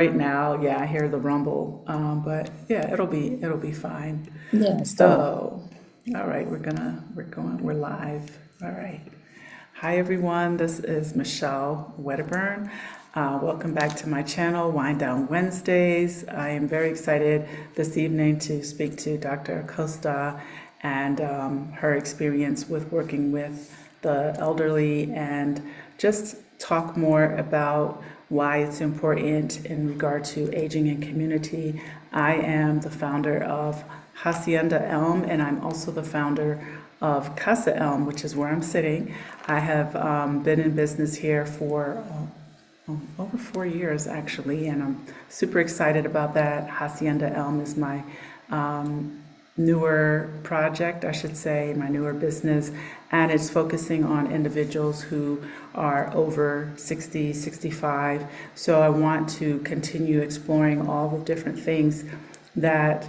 Right now, yeah, I hear the rumble, but yeah, it'll be fine. Yeah, so So, all right, we're live. All right. Hi everyone, this is Michelle Wedderburn. Welcome back to my channel, Wind Down Wednesdays. I am very excited this evening to speak to Dr. Acosta and her experience with working with the elderly and just talk more about why it's important in regard to aging in community. I am the founder of Hacienda Elm, and I'm also the founder of Casa Elm, which is where I'm sitting. I have been in business here for over 4 years actually, and I'm super excited about that. Hacienda Elm is my newer project, I should say, my newer business, and it's focusing on individuals who are over 60, 65. So I want to continue exploring all the different things that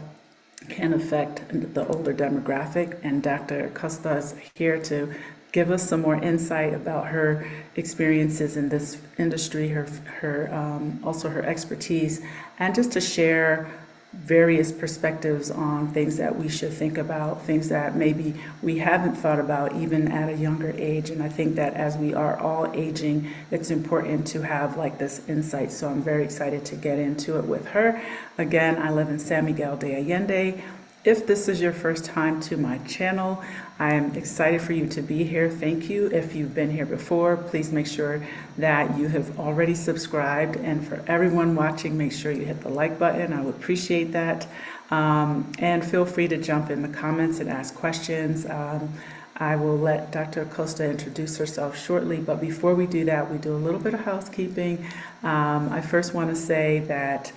can affect the older demographic, and Dr. Acosta is here to give us some more insight about her experiences in this industry, also her expertise, and just to share various perspectives on things that we should think about, things that maybe we haven't thought about even at a younger age. And I think that as we are all aging, it's important to have like this insight. So I'm very excited to get into it with her. Again, I live in San Miguel de Allende. If this is your first time to my channel, I am excited for you to be here. Thank you. If you've been here before, please make sure that you have already subscribed. And for everyone watching, make sure you hit the like button. I would appreciate that. And feel free to jump in the comments and ask questions. I will let Dr. Acosta introduce herself shortly, but before we do that, we do a little bit of housekeeping. I first want to say that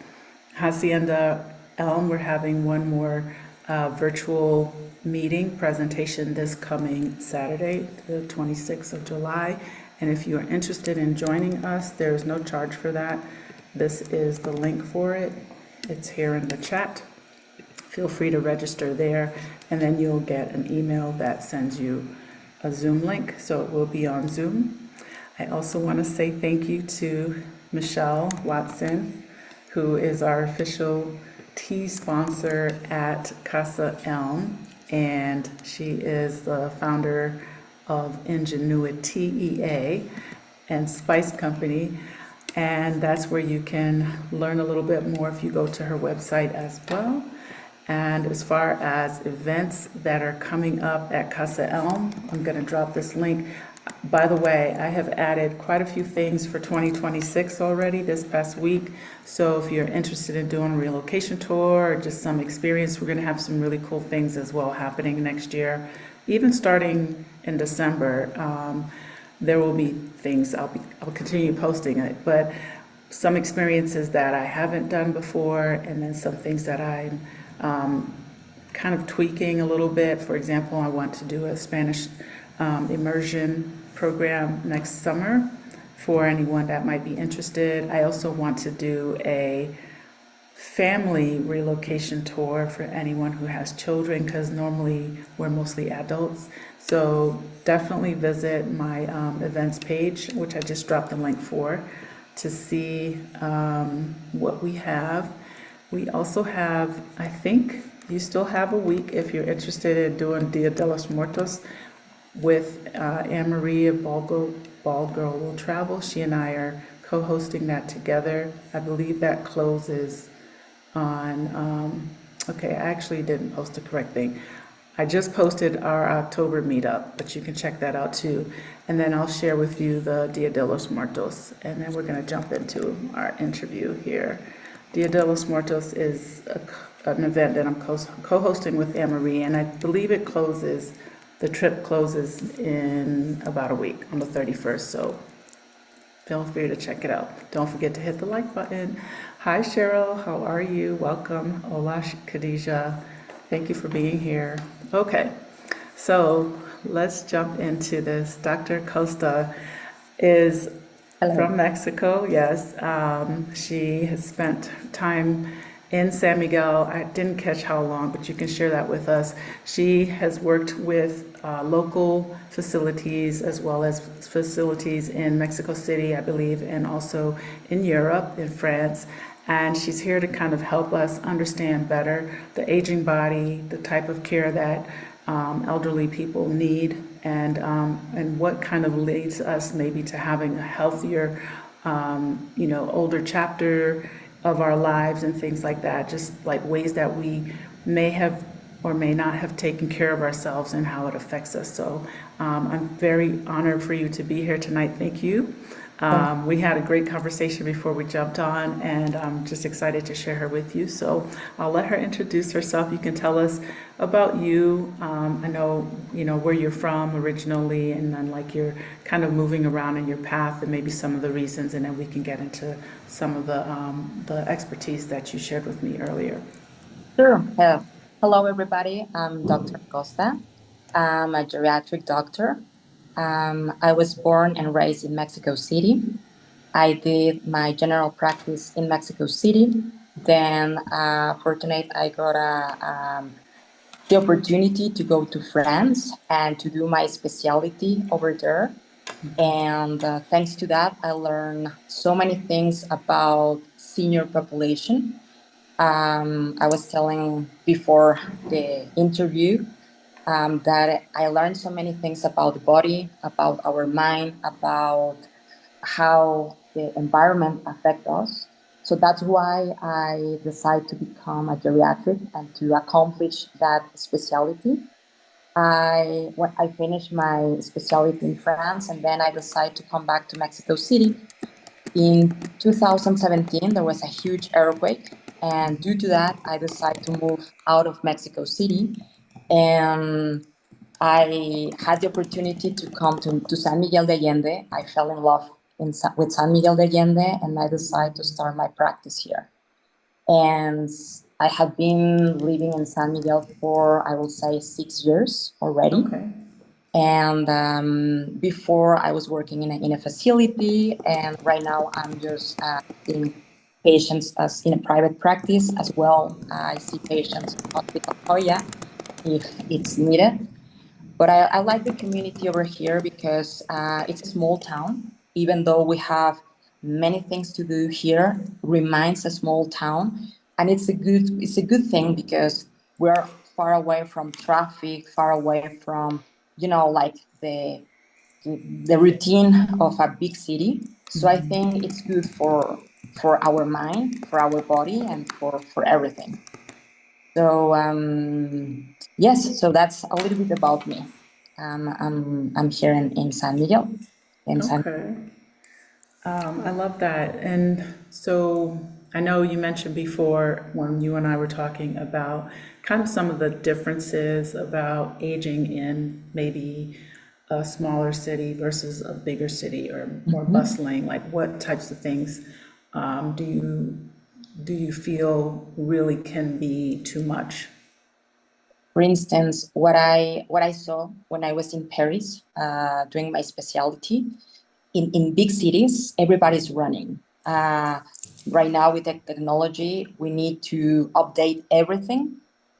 Hacienda Elm, we're having one more virtual meeting presentation this coming Saturday, the 26th of July. And if you are interested in joining us, there's no charge for that. This is the link for it. It's here in the chat. Feel free to register there, and then you'll get an email that sends you a Zoom link, so it will be on Zoom. I also want to say thank you to Michelle Watson, who is our official tea sponsor at Casa Elm, and she is the founder of Ingenuity EA and Spice Company, and that's where you can learn a little bit more if you go to her website as well. And as far as events that are coming up at Casa Elm, I'm going to drop this link. By the way, I have added quite a few things for 2026 already this past week. So if you're interested in doing a relocation tour or just some experience, we're going to have some really cool things as well happening next year. Even starting in December, there will be things, I'll continue posting it, but some experiences that I haven't done before, and then some things that I'm kind of tweaking a little bit. For example, I want to do a Spanish immersion program next summer for anyone that might be interested. I also want to do a family relocation tour for anyone who has children, because normally we're mostly adults. So definitely visit my events page, which I just dropped the link for, to see what we have. We also have, I think you still have a week if you're interested in doing Dia de los Muertos with Anne-Marie of Bald Girl Will Travel. She and I are co-hosting that together. I believe that closes on, okay, I actually didn't post the correct thing. I just posted our October meetup, but you can check that out too. And then I'll share with you the Dia de los Muertos, and then we're going to jump into our interview here. Dia de los Muertos is an event that I'm co-hosting with Anne-Marie, and I believe the trip closes in about a week on the 31st, so feel free to check it out. Don't forget to hit the like button. Hi Cheryl, how are you? Welcome. Hola Khadija, thank you for being here. Okay, so let's jump into this. Dr. Acosta is from Mexico, yes. She has spent time in San Miguel. I didn't catch how long, but you can share that with us. She has worked with local facilities as well as facilities in Mexico City, I believe, and also in Europe, in France. and she's here to kind of help us understand better the aging body, the type of care that elderly people need, and what kind of leads us maybe to having a healthier, older chapter of our lives and things like that. Just like ways that we may have or may not have taken care of ourselves and how it affects us. So I'm very honored for you to be here tonight. Thank you. We had a great conversation before we jumped on, and I'm just excited to share her with you. So I'll let her introduce herself. You can tell us about you. I know, where you're from originally, and then like you're kind of moving around in your path, and maybe some of the reasons, and then we can get into some of the expertise that you shared with me earlier. Sure. Hello, everybody. I'm Dr. Acosta. I'm a geriatric doctor. I was born and raised in Mexico City. I did my general practice in Mexico City. Then, fortunate, I got the opportunity to go to France and to do my specialty over there. And thanks to that, I learned so many things about senior population. I was telling before the interview that I learned so many things about the body, about our mind, about how the environment affects us. So that's why I decided to become a geriatric and to accomplish that specialty. When I finished my specialty in France, and then I decided to come back to Mexico City. In 2017, there was a huge earthquake, and due to that, I decided to move out of Mexico City, and I had the opportunity to come to San Miguel de Allende. I fell in love with San Miguel de Allende, and I decided to start my practice here. And I have been living in San Miguel for, I will say, 6 years already. Okay. And before I was working in a facility, and right now I'm just seeing patients as in a private practice as well. I see patients in Hospital Hoya if it's needed. But I like the community over here because it's a small town. Even though we have many things to do here, remains a small town, and it's a good thing because we're far away from traffic, far away from like the routine of a big city. So I think it's good for our mind, for our body, and for everything. So yes, so that's a little bit about me. I'm here in San Miguel. Okay. I love that. And so I know you mentioned before when you and I were talking about kind of some of the differences about aging in maybe a smaller city versus a bigger city or more bustling. Like what types of things do you feel really can be too much? For instance, what I saw when I was in Paris doing my specialty, in big cities, everybody's running. Right now with the technology, we need to update everything.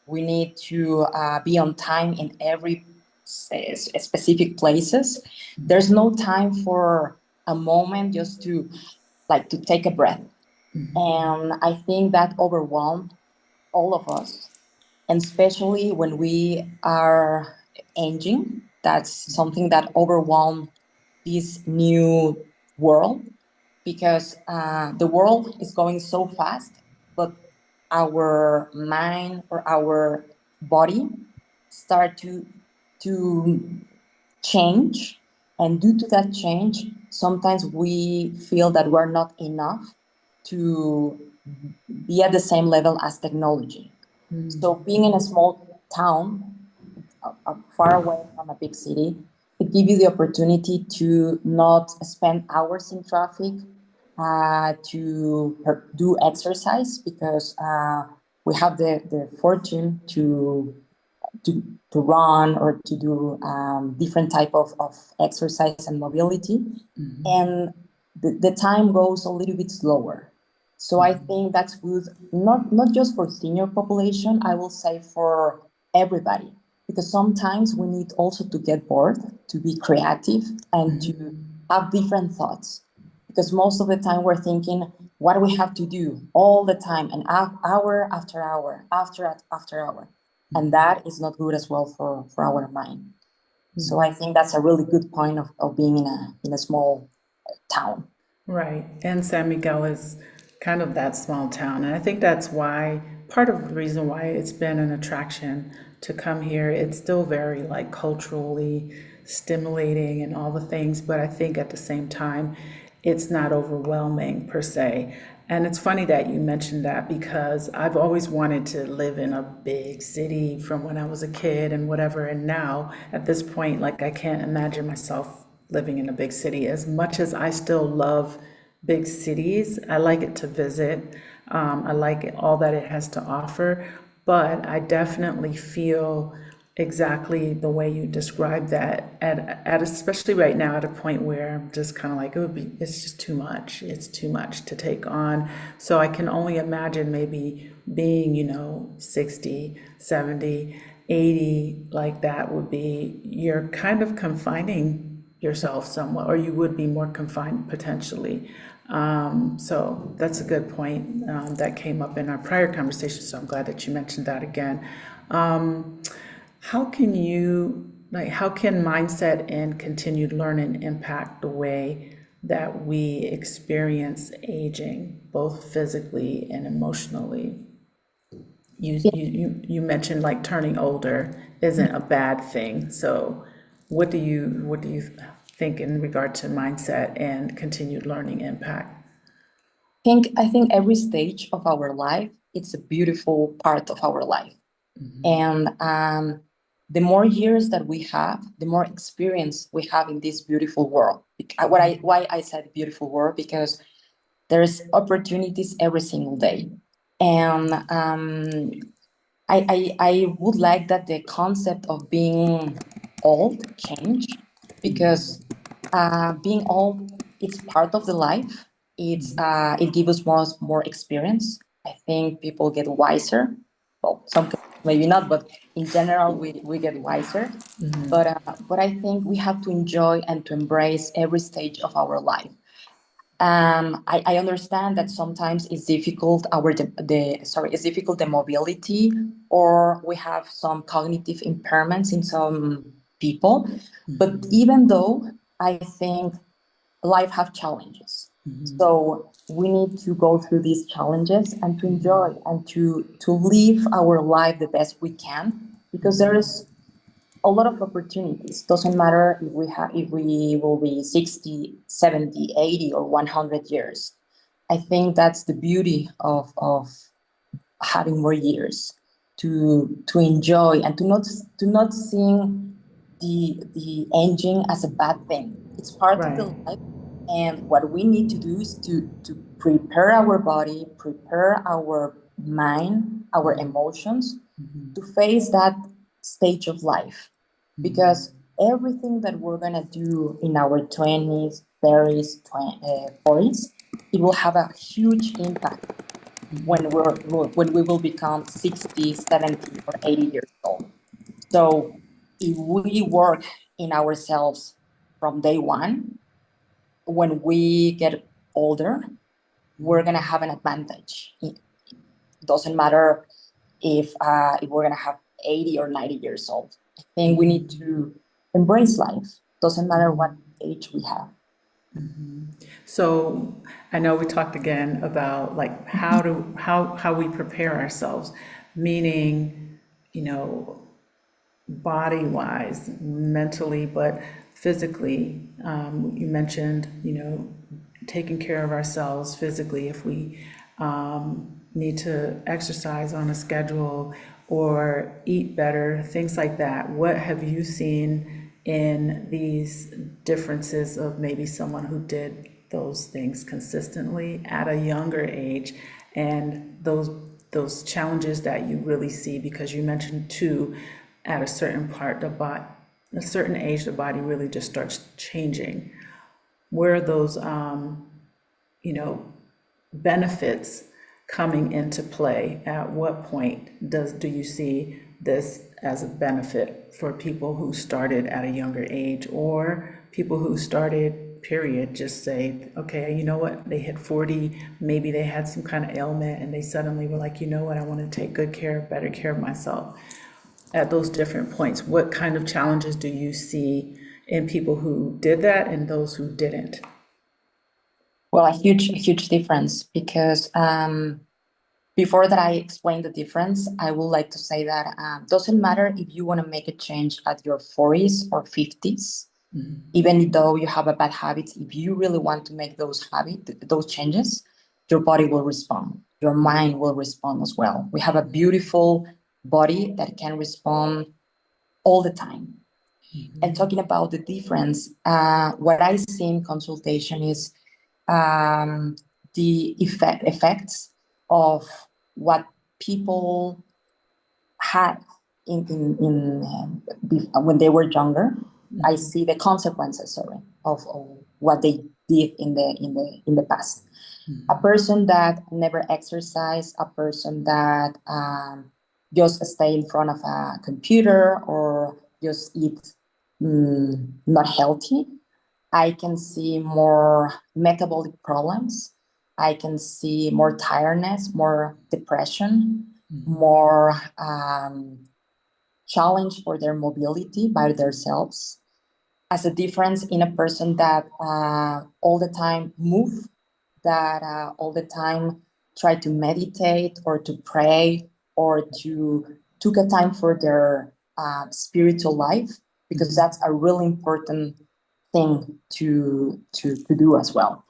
We need to be on time in every specific places. There's no time for a moment just to take a breath. And I think that overwhelmed all of us, and especially when we are aging. That's something that overwhelmed this new world, because the world is going so fast, but our mind or our body start to change, and due to that change, sometimes we feel that we're not enough to be at the same level as technology. So being in a small town, far away from a big city, it gives you the opportunity to not spend hours in traffic, to do exercise, because we have the fortune to run or to do different type of exercise and mobility. And the time goes a little bit slower. So I think that's good, not just for senior population, I will say for everybody, because sometimes we need also to get bored, to be creative, and to have different thoughts. Because most of the time we're thinking, what we have to do all the time, and hour after hour, after hour. And that is not good as well for our mind. So I think that's a really good point of being in a small town. Right. And San Miguel is kind of that small town. And I think that's why, part of the reason why it's been an attraction to come here. It's still very like culturally stimulating and all the things, but I think at the same time, it's not overwhelming per se. And it's funny that you mentioned that because I've always wanted to live in a big city from when I was a kid and whatever. And now at this point, like I can't imagine myself living in a big city. As much as I still love big cities, I like it to visit. I like all that it has to offer, but I definitely feel exactly the way you described that at especially right now at a point where I'm just kind of like it's just too much. It's too much to take on. So I can only imagine maybe being, 60, 70, 80 like that would be, you're kind of confining yourself somewhat, or you would be more confined potentially. So that's a good point that came up in our prior conversation. So I'm glad that you mentioned that again. How can how can mindset and continued learning impact the way that we experience aging, both physically and emotionally? You mentioned like turning older isn't a bad thing. So what do you think in regard to mindset and continued learning impact? I think every stage of our life, it's a beautiful part of our life. And the more years that we have, the more experience we have in this beautiful world. Why I said beautiful world, because there's opportunities every single day. And I would like that the concept of being old change, because being old, it's part of the life. It gives us more experience. I think people get wiser. Well, some maybe not, but in general, we get wiser. But I think we have to enjoy and to embrace every stage of our life. I understand that sometimes it's difficult it's difficult the mobility, or we have some cognitive impairments in some people. But even though, I think life have challenges, so we need to go through these challenges and to enjoy and to live our life the best we can, because there is a lot of opportunities. Doesn't matter if we will be 60, 70, 80, or 100 years. I think that's the beauty of having more years to enjoy, and to not seeing the aging as a bad thing. It's part of Right. the life, and what we need to do is to prepare our body, prepare our mind, our emotions to face that stage of life, because everything that we're going to do in our 20s, 30s, 40s, it will have a huge impact when we will become 60, 70, or 80 years old. So if we work in ourselves from day one, when we get older, we're going to have an advantage. It doesn't matter if we're going to have 80 or 90 years old. I think we need to embrace life. Doesn't matter what age we have. So I know we talked again about like how we prepare ourselves, meaning, body wise, mentally, but physically. You mentioned, taking care of ourselves physically if we need to exercise on a schedule or eat better, things like that. What have you seen in these differences of maybe someone who did those things consistently at a younger age, and those challenges that you really see? Because you mentioned too, at a certain a certain age, the body really just starts changing. Where are those benefits coming into play? At what point do you see this as a benefit for people who started at a younger age, or people who started period, just say, okay, you know what, they hit 40, maybe they had some kind of ailment and they suddenly were like, you know what, I want to take good care, better care of myself. At those different points, what kind of challenges do you see in people who did that and those who didn't? Well, a huge difference because before that I explain the difference, I would like to say that doesn't matter if you want to make a change at your 40s or 50s, even though you have a bad habit, if you really want to make those changes, your body will respond. Your mind will respond as well. We have a beautiful body that can respond all the time. And talking about the difference, what I see in consultation is the effects of what people had when they were younger. I see the consequences, of what they did in the past. A person that never exercised, a person that just stay in front of a computer or just eat not healthy, I can see more metabolic problems. I can see more tiredness, more depression, more challenge for their mobility by themselves. As a difference in a person that all the time move, that all the time try to meditate or to pray or to took a time for their spiritual life, because that's a really important thing to do as well.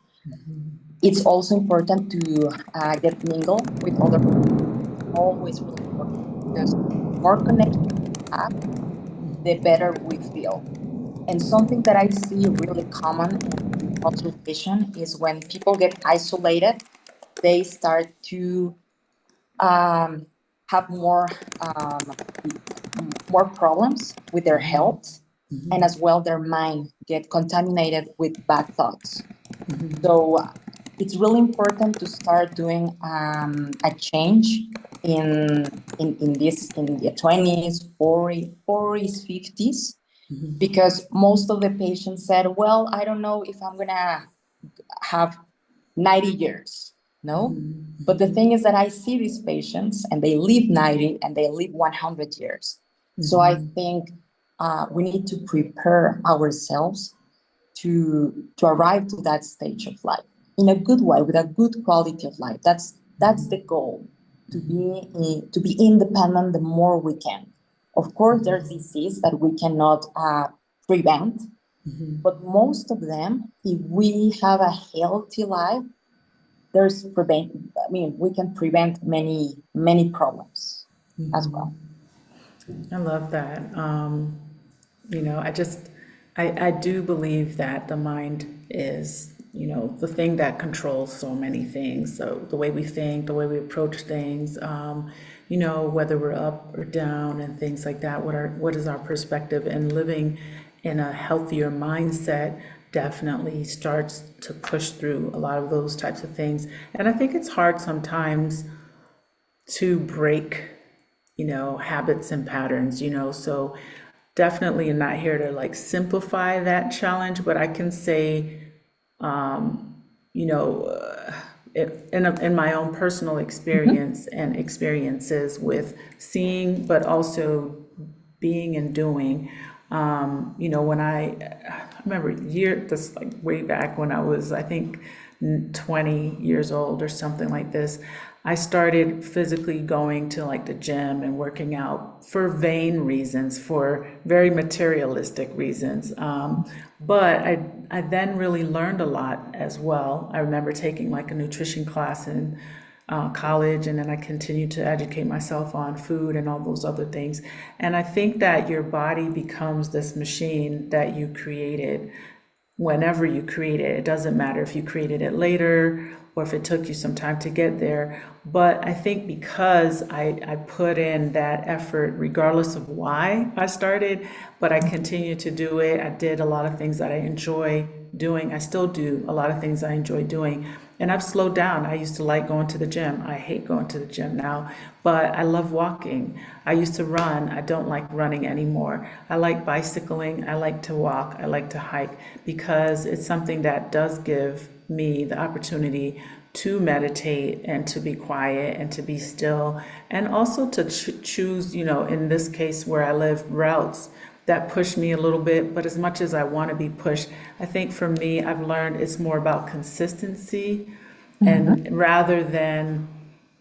It's also important to get mingle with other people. Always really important, because the more connection we have, the better we feel. And something that I see really common in consultation is when people get isolated, they start to have more problems with their health, and as well their mind get contaminated with bad thoughts. So it's really important to start doing a change in the 20s, 40s, 50s, because most of the patients said, well, I don't know if I'm gonna have 90 years. No, but the thing is that I see these patients and they live 90 and they live 100 years. So I think we need to prepare ourselves to arrive to that stage of life in a good way, with a good quality of life. That's the goal, to be independent the more we can. Of course, there's disease that we cannot prevent, but most of them, if we have a healthy life, we can prevent many problems as well. I love that. I do believe that the mind is, the thing that controls so many things. So the way we think, the way we approach things, whether we're up or down and things like that, what is our perspective, and living in a healthier mindset definitely starts to push through a lot of those types of things. And I think it's hard sometimes to break, habits and patterns, so definitely I'm not here to like simplify that challenge, but I can say, in my own personal experience and experiences with seeing, but also being and doing, when I remember this like way back when I was, I think 20 years old or something like this, I started physically going to like the gym and working out for vain reasons, for very materialistic reasons. But I then really learned a lot as well. I remember taking like a nutrition class in college, and then I continued to educate myself on food and all those other things. And I think that your body becomes this machine that you created whenever you create it. It doesn't matter if you created it later or if it took you some time to get there. But I think because I put in that effort, regardless of why I started, but I continued to do it. I did a lot of things that I enjoy doing. I still do a lot of things I enjoy doing. And I've slowed down. I used to like going to the gym. I hate going to the gym now, but I love walking. I used to run. I don't like running anymore. I like bicycling. I like to walk. I like to hike because it's something that does give me the opportunity to meditate and to be quiet and to be still, and also to choose, in this case where I live, routes that push me a little bit. But as much as I want to be pushed, I think for me, I've learned it's more about consistency, and rather than,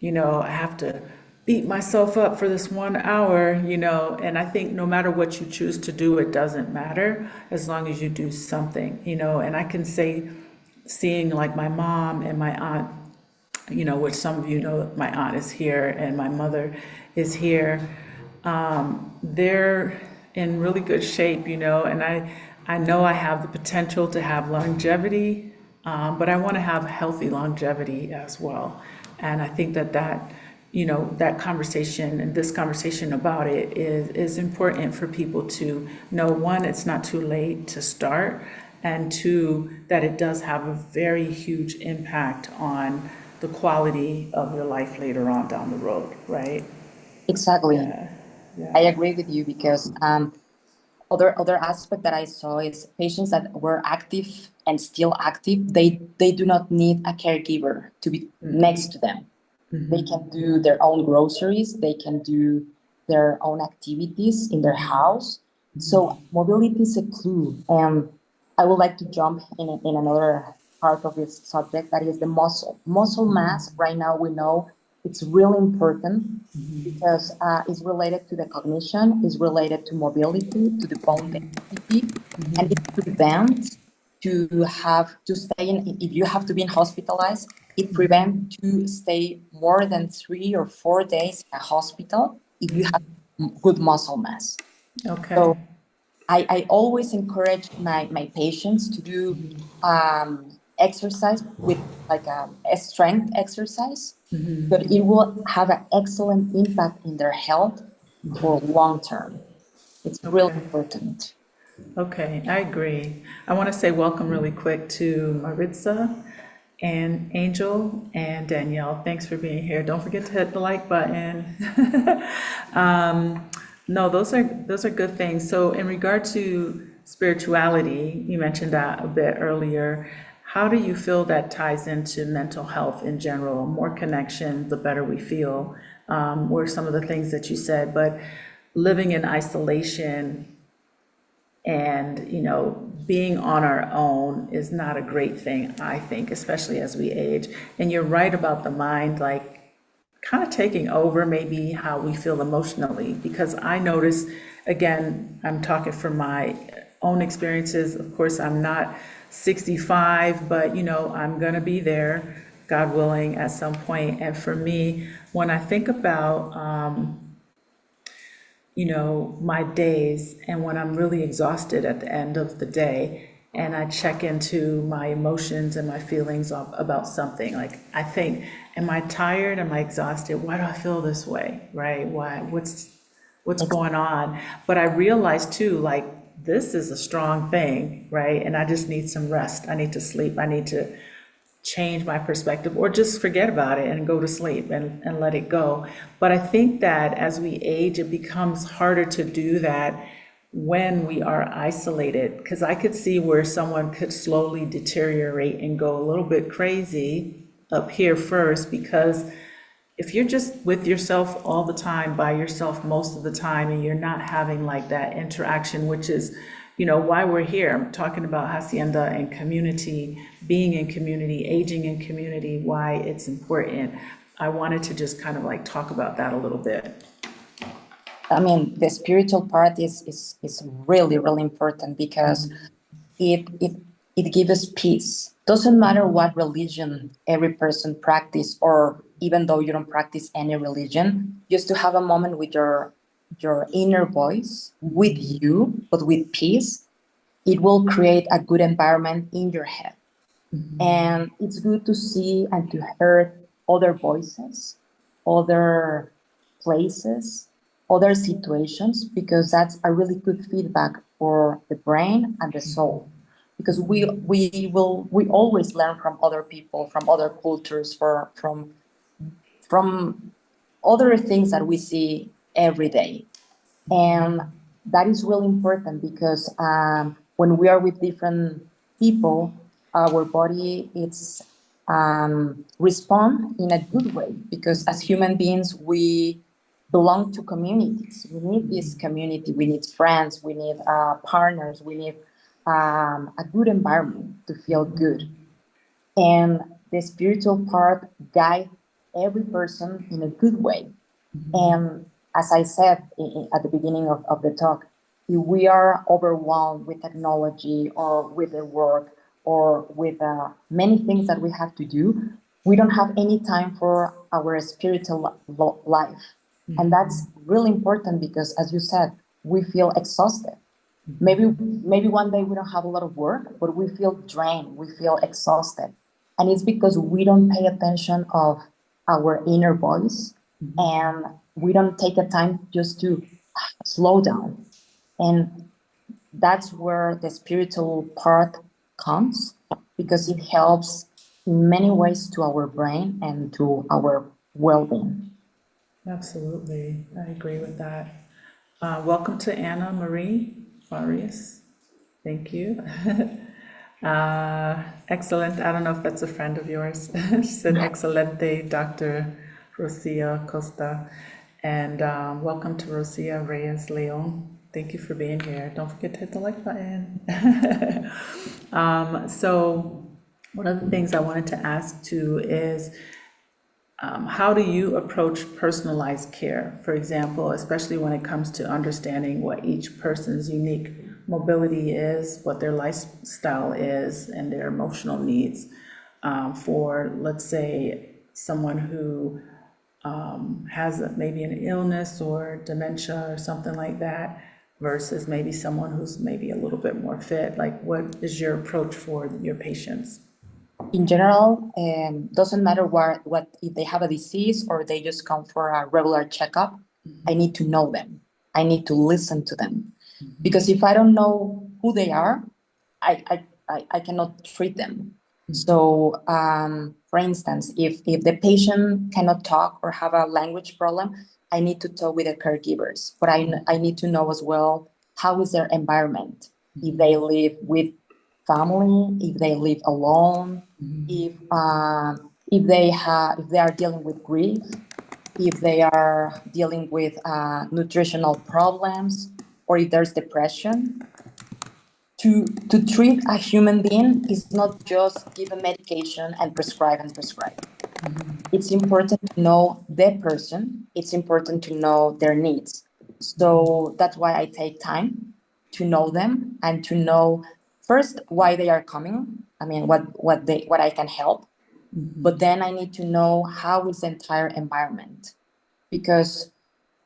I have to beat myself up for this 1 hour, and I think no matter what you choose to do, it doesn't matter as long as you do something, and I can say, seeing like my mom and my aunt, which some of you know, my aunt is here and my mother is here. They're in really good shape, and I know I have the potential to have longevity, but I want to have healthy longevity as well. And I think that conversation and this conversation about it is important for people to know, one, it's not too late to start, and two, that it does have a very huge impact on the quality of your life later on down the road, right? Exactly. Yeah, I yeah. agree with you because other aspect that I saw is patients that were active and still active, they do not need a caregiver to be next to them. They can do their own groceries, they can do their own activities in their house. So mobility is a clue. And I would like to jump in another part of this subject, that is the muscle mass. Right now we know it's really important because it's related to the cognition, is related to mobility, to the bone density, and it prevents to stay in, if you have to be hospitalized, it prevents to stay more than 3 or 4 days in a hospital if you have good muscle mass. Okay. So I always encourage my patients to do exercise with like a strength exercise, but it will have an excellent impact in their health for long term. It's really Okay. important. Okay, I agree. I want to say welcome really quick to Maritza and Angel and Danielle. Thanks for being here. Don't forget to hit the like button. No, those are good things. So in regard to spirituality, you mentioned that a bit earlier. How do you feel that ties into mental health in general? More connection, the better we feel, were some of the things that you said. But living in isolation and, being on our own is not a great thing, I think, especially as we age. And you're right about the mind, like kind of taking over maybe how we feel emotionally. Because I notice, again, I'm talking from my own experiences. Of course, I'm not 65, but, I'm going to be there, God willing, at some point. And for me, when I think about, my days, and when I'm really exhausted at the end of the day, and I check into my emotions and my feelings about something, like I think, am I tired? Am I exhausted? Why do I feel this way? Right? Why? What's going on? But I realize too, like, this is a strong thing, right? And I just need some rest. I need to sleep. I need to change my perspective, or just forget about it and go to sleep and let it go. But I think that as we age, it becomes harder to do that when we are isolated, because I could see where someone could slowly deteriorate and go a little bit crazy up here first, because if you're just with yourself all the time, by yourself most of the time, and you're not having like that interaction, which is, why we're here. I'm talking about Hacienda and community, being in community, aging in community, why it's important. I wanted to just kind of like talk about that a little bit. I mean, the spiritual part is really, really important because it gives us peace. Doesn't matter what religion every person practice, or even though you don't practice any religion, just to have a moment with your inner voice, with you, but with peace, it will create a good environment in your head. And it's good to see and to hear other voices, other places, other situations, because that's a really good feedback for the brain and the soul. because we always learn from other people, from other cultures, from other things that we see every day. And that is really important because when we are with different people, our body it's respond in a good way, because as human beings we belong to communities. We need this community. We need friends. We need partners. We need a good environment to feel good. And the spiritual part guide every person in a good way. And as I said at the beginning of the talk, if we are overwhelmed with technology or with the work or with many things that we have to do, we don't have any time for our spiritual life. And that's really important because, as you said, we feel exhausted. Maybe one day we don't have a lot of work, but we feel drained, we feel exhausted. And it's because we don't pay attention of our inner voice, and we don't take the time just to slow down. And that's where the spiritual part comes, because it helps in many ways to our brain and to our well-being. Absolutely. I agree with that. Welcome to Anna Marie Farias. Thank you. Excellent. I don't know if that's a friend of yours. She said, excelente, Dr. Rocío Acosta. And welcome to Rocío Reyes Leon. Thank you for being here. Don't forget to hit the like button. So one of the things I wanted to ask too is, how do you approach personalized care? For example, especially when it comes to understanding what each person's unique mobility is, what their lifestyle is, and their emotional needs. For, let's say, someone who has maybe an illness or dementia or something like that, versus maybe someone who's maybe a little bit more fit. Like, what is your approach for your patients? In general, doesn't matter what if they have a disease or they just come for a regular checkup. I need to know them. I need to listen to them, because if I don't know who they are, I cannot treat them. So, for instance, if the patient cannot talk or have a language problem, I need to talk with the caregivers. But I need to know as well, how is their environment? If they live with family, if they live alone, if they are dealing with grief, if they are dealing with nutritional problems, or if there's depression. To treat a human being is not just give a medication and prescribe. It's important to know the person. It's important to know their needs. So that's why I take time to know them and to know first why they are coming. I mean, what I can help. But then I need to know how is the entire environment, because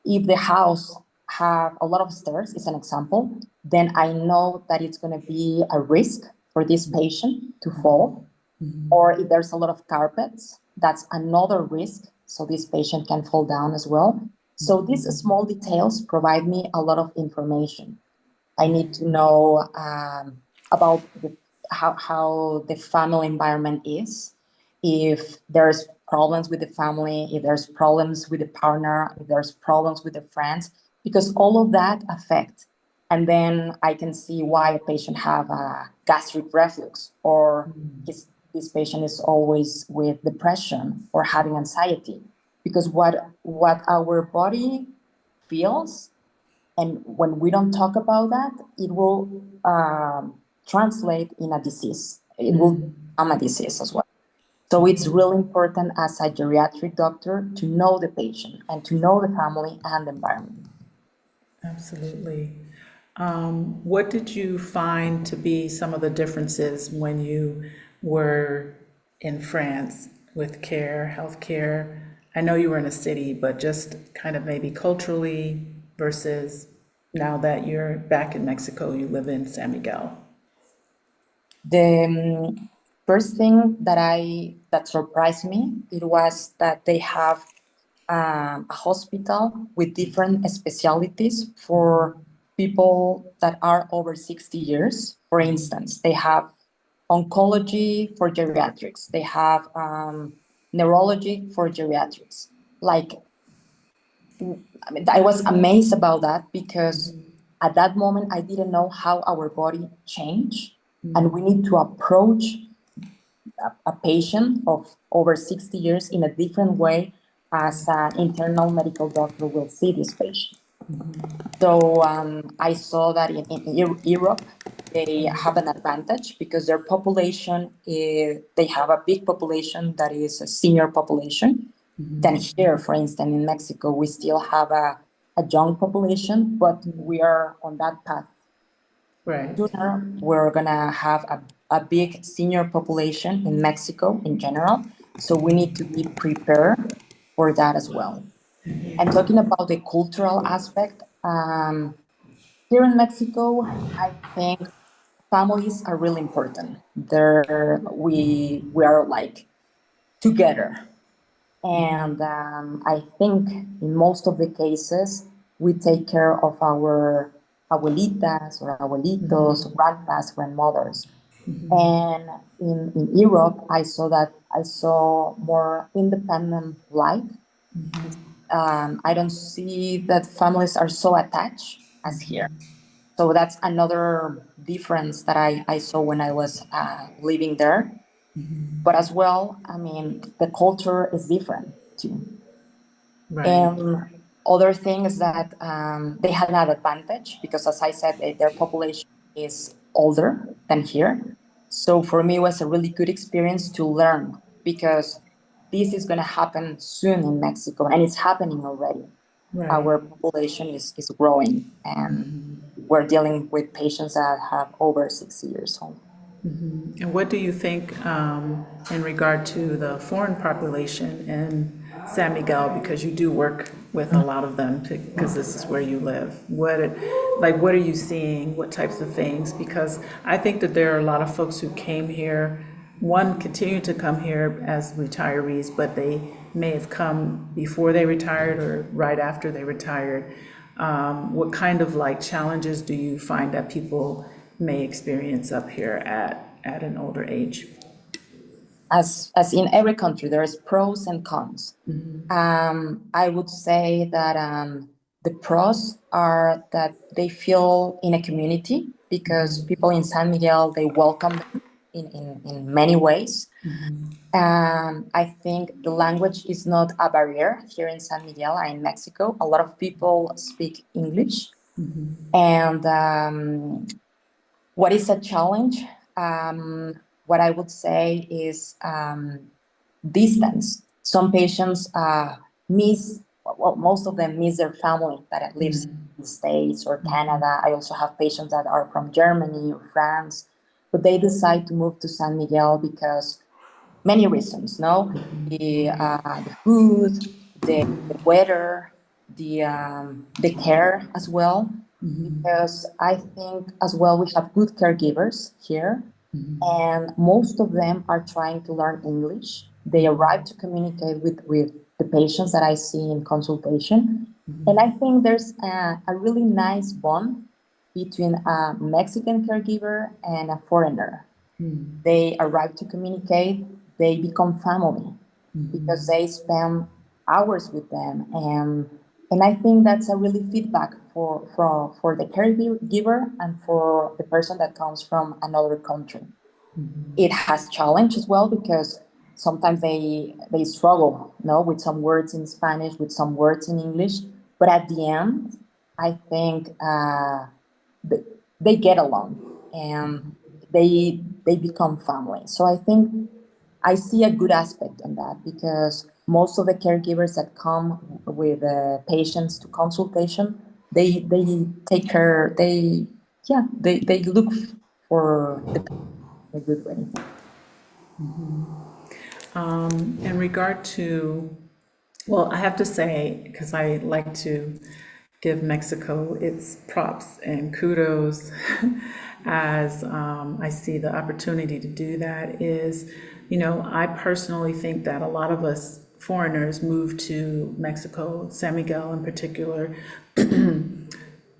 if the house have a lot of stairs, is an example, then I know that it's going to be a risk for this patient to fall. Or if there's a lot of carpets, that's another risk, so this patient can fall down as well. So these small details provide me a lot of information. I need to know about how the family environment is, if there's problems with the family, if there's problems with the partner, if there's problems with the friends, because all of that affect. And then I can see why a patient have a gastric reflux, or this patient is always with depression or having anxiety, because what our body feels, and when we don't talk about that, it will translate in a disease. It will become a disease as well. So it's really important as a geriatric doctor to know the patient and to know the family and the environment. Absolutely. What did you find to be some of the differences when you were in France with care, healthcare? I know you were in a city, but just kind of maybe culturally versus now that you're back in Mexico, you live in San Miguel. The first thing that surprised me, it was that they have a hospital with different specialties for people that are over 60 years. For instance, they have oncology for geriatrics. They have neurology for geriatrics. Like, I mean, I was amazed about that because at that moment I didn't know how our body changed, and we need to approach a patient of over 60 years in a different way as an internal medical doctor will see this patient. So I saw that in Europe, they have an advantage because their population, they have a big population that is a senior population. Than here, for instance, in Mexico, we still have a young population, but we are on that path. Right. Sooner, we're gonna have a big senior population in Mexico in general. So we need to be prepared for that as well. And talking about the cultural aspect, here in Mexico, I think families are really important. We are like together. And I think in most of the cases, we take care of our abuelitas or abuelitos, grandpas, grandmothers. And in Europe, I saw more independent life. I don't see that families are so attached as here. So that's another difference that I saw when I was living there. But as well, I mean, the culture is different too. Right. And other thing is that they had an advantage because, as I said, their population is older than here. So for me, it was a really good experience to learn because this is going to happen soon in Mexico, and it's happening already. Right. Our population is growing, and we're dealing with patients that have over 60 years old. And what do you think in regard to the foreign population in San Miguel? Because you do work with a lot of them, because this is where you live. What are you seeing? What types of things? Because I think that there are a lot of folks who came here, continue to come here as retirees, but they may have come before they retired or right after they retired. What kind of challenges do you find that people may experience up here at an older age? As in every country, there's pros and cons. I would say that the pros are that they feel in a community because people in San Miguel, they welcome them in many ways. I think the language is not a barrier here in San Miguel and in Mexico. A lot of people speak English. And what is a challenge? What I would say is distance. Some patients most of them miss their family that lives in the States or Canada. I also have patients that are from Germany or France, but they decide to move to San Miguel because many reasons, no? The food, the weather, the care as well. Because I think as well we have good caregivers here, and most of them are trying to learn English. They arrive to communicate with the patients that I see in consultation. And I think there's a really nice bond between a Mexican caregiver and a foreigner. They arrive to communicate, they become family because they spend hours with them. And I think that's a really feedback for the caregiver and for the person that comes from another country. It has challenge as well because sometimes they struggle, with some words in Spanish, with some words in English. But at the end, I think they get along and they become family. So I think I see a good aspect in that because most of the caregivers that come with patients to consultation, they take care. They look for the patient in a good way. In regard to, well, I have to say, because I like to give Mexico its props and kudos as I see the opportunity to do that is, I personally think that a lot of us foreigners move to Mexico, San Miguel in particular,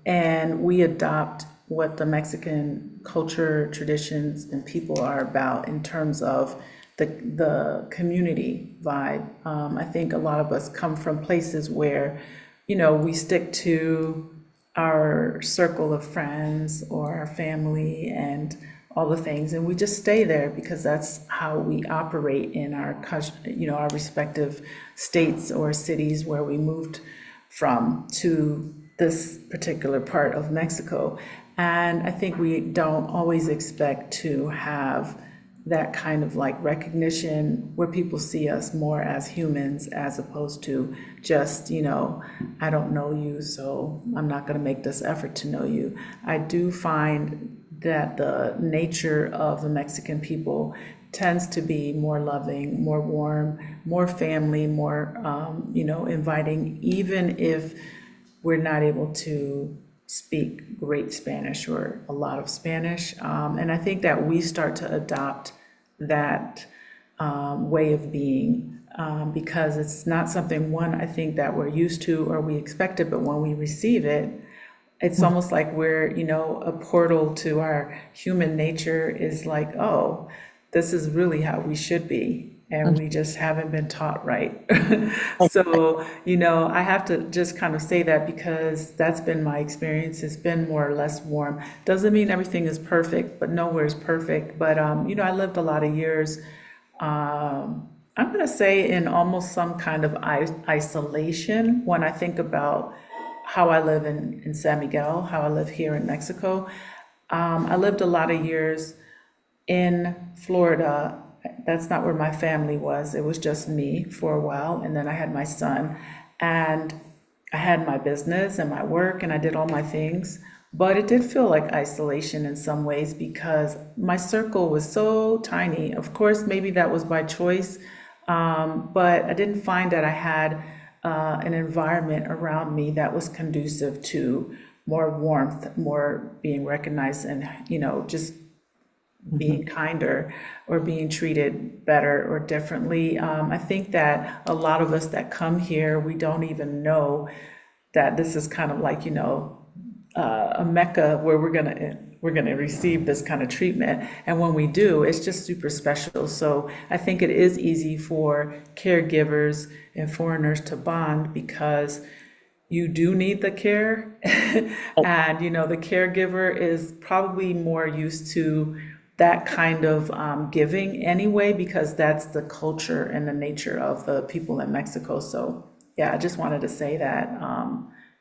and we adopt what the Mexican culture, traditions, and people are about in terms of the community vibe. I think a lot of us come from places where, we stick to our circle of friends or our family and all the things, and we just stay there because that's how we operate in our respective states or cities where we moved from to this particular part of Mexico. And I think we don't always expect to have that kind of like recognition where people see us more as humans as opposed to just, I don't know you, so I'm not going to make this effort to know you. I do find that the nature of the Mexican people tends to be more loving, more warm, more family, more, inviting, even if we're not able to speak great Spanish or a lot of Spanish. And I think that we start to adopt that way of being because it's not something, one, I think that we're used to or we expect it, but when we receive it, it's almost like we're, a portal to our human nature is like, oh, this is really how we should be. And we just haven't been taught right. So, I have to just kind of say that because that's been my experience. It's been more or less warm. Doesn't mean everything is perfect, but nowhere is perfect. But, I lived a lot of years, I'm going to say in almost some kind of isolation when I think about how I live in San Miguel, how I live here in Mexico. I lived a lot of years in Florida. That's not where my family was. It was just me for a while. And then I had my son and I had my business and my work and I did all my things. But it did feel like isolation in some ways because my circle was so tiny. Of course, maybe that was by choice, but I didn't find that I had an environment around me that was conducive to more warmth, more being recognized, and just being kinder or being treated better or differently. I think that a lot of us that come here, we don't even know that this is kind of like a mecca where we're gonna receive this kind of treatment, and when we do, it's just super special. So I think it is easy for caregivers and foreigners to bond because you do need the care, and the caregiver is probably more used to that kind of giving anyway because that's the culture and the nature of the people in Mexico. So yeah, I just wanted to say that.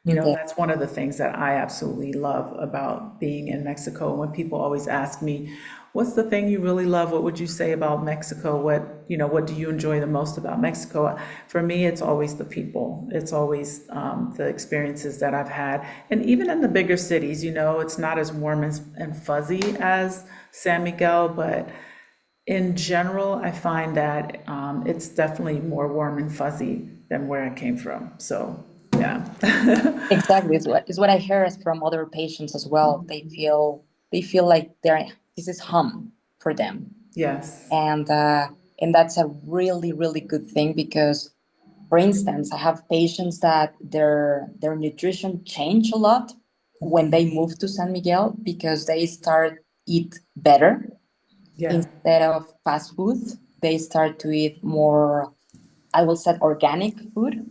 Okay. That's one of the things that I absolutely love about being in Mexico. When people always ask me, what's the thing you really love? What would you say about Mexico? What do you enjoy the most about Mexico? For me, it's always the people. It's always the experiences that I've had. And even in the bigger cities, it's not as warm and fuzzy as San Miguel, but in general, I find that it's definitely more warm and fuzzy than where I came from. So, yeah. Exactly. It's what I hear from other patients as well. They feel like this is home for them, Yes. and that's a really really good thing because, for instance, I have patients that their nutrition changed a lot when they move to San Miguel because they start eat better Yeah. instead of fast food. They start to eat more, I will say, organic food,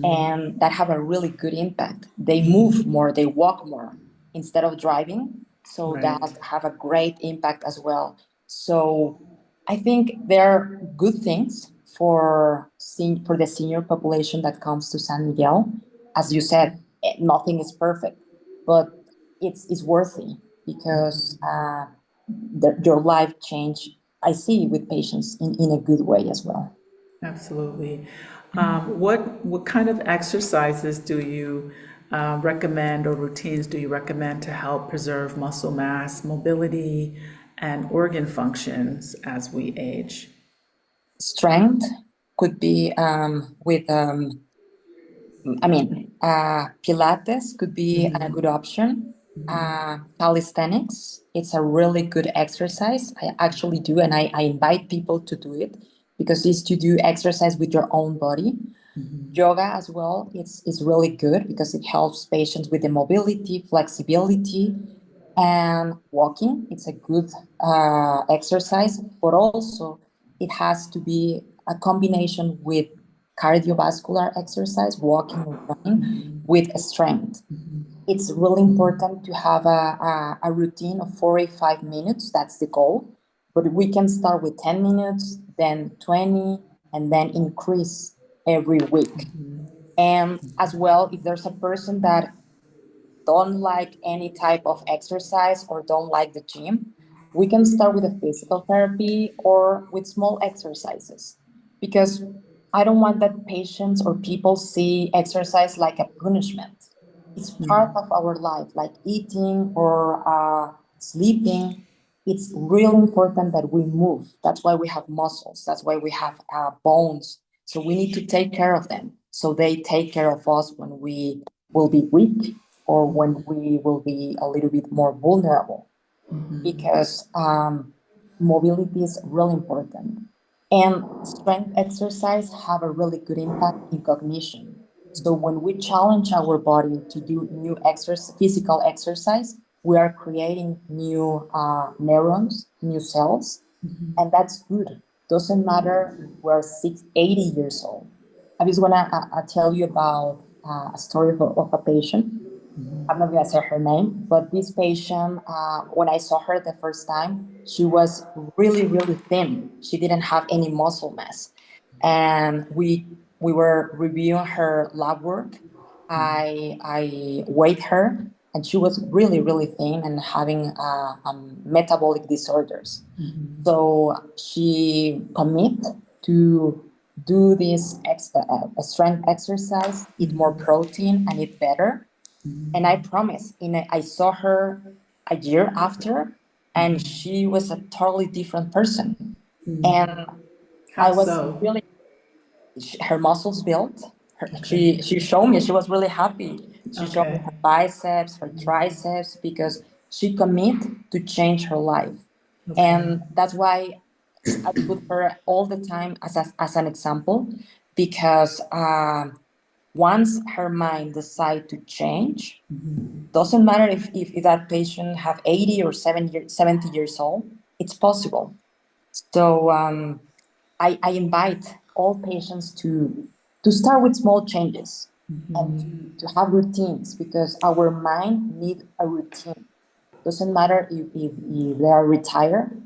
and that have a really good impact. They move more, they walk more instead of driving, so that Right. have a great impact as well. So I think there are good things for the senior population that comes to San Miguel. As you said, nothing is perfect, but it's worthy because your life change. I see with patients in a good way as well. Absolutely. What kind of exercises do you recommend or routines do you recommend to help preserve muscle mass, mobility, and organ functions as we age? Strength could be with Pilates could be a good option. Calisthenics, it's a really good exercise. I actually do, and I invite people to do it because it's to do exercise with your own body. Yoga as well, it's really good because it helps patients with the mobility, flexibility, and walking. It's a good exercise, but also it has to be a combination with cardiovascular exercise, walking or running, with strength. It's really important to have a routine of 45 minutes. That's the goal. But we can start with 10 minutes, then 20, and then increase every week. And as well, if there's a person that don't like any type of exercise or don't like the gym, we can start with a physical therapy or with small exercises. Because I don't want that patients or people see exercise like a punishment. It's part of our life, like eating or sleeping. It's really important that we move. That's why we have muscles. That's why we have bones. So we need to take care of them. So they take care of us when we will be weak or when we will be a little bit more vulnerable, because mobility is really important. And strength exercise have a really good impact in cognition. So when we challenge our body to do new physical exercise, we are creating new neurons, new cells, and that's good. Doesn't matter if we're 80 years old. I just want to tell you about a story of a patient. I'm not gonna say her name, but this patient, when I saw her the first time, she was really, really thin. She didn't have any muscle mass, and we were reviewing her lab work. I weighed her, and she was really, really thin and having metabolic disorders. So she commit to do this strength exercise, eat more protein, and eat better. And I promise, I saw her a year after, and she was a totally different person. And How I was so? really, her muscles built. She showed me, she was really happy. She showed me Okay. her biceps, her triceps, because she commit to change her life. Okay. And that's why I put her all the time as an example, because once her mind decide to change, doesn't matter if that patient have 80 or 70 years old, it's possible. So I invite all patients to start with small changes and to have routines, because our mind need a routine. Doesn't matter if they are retired.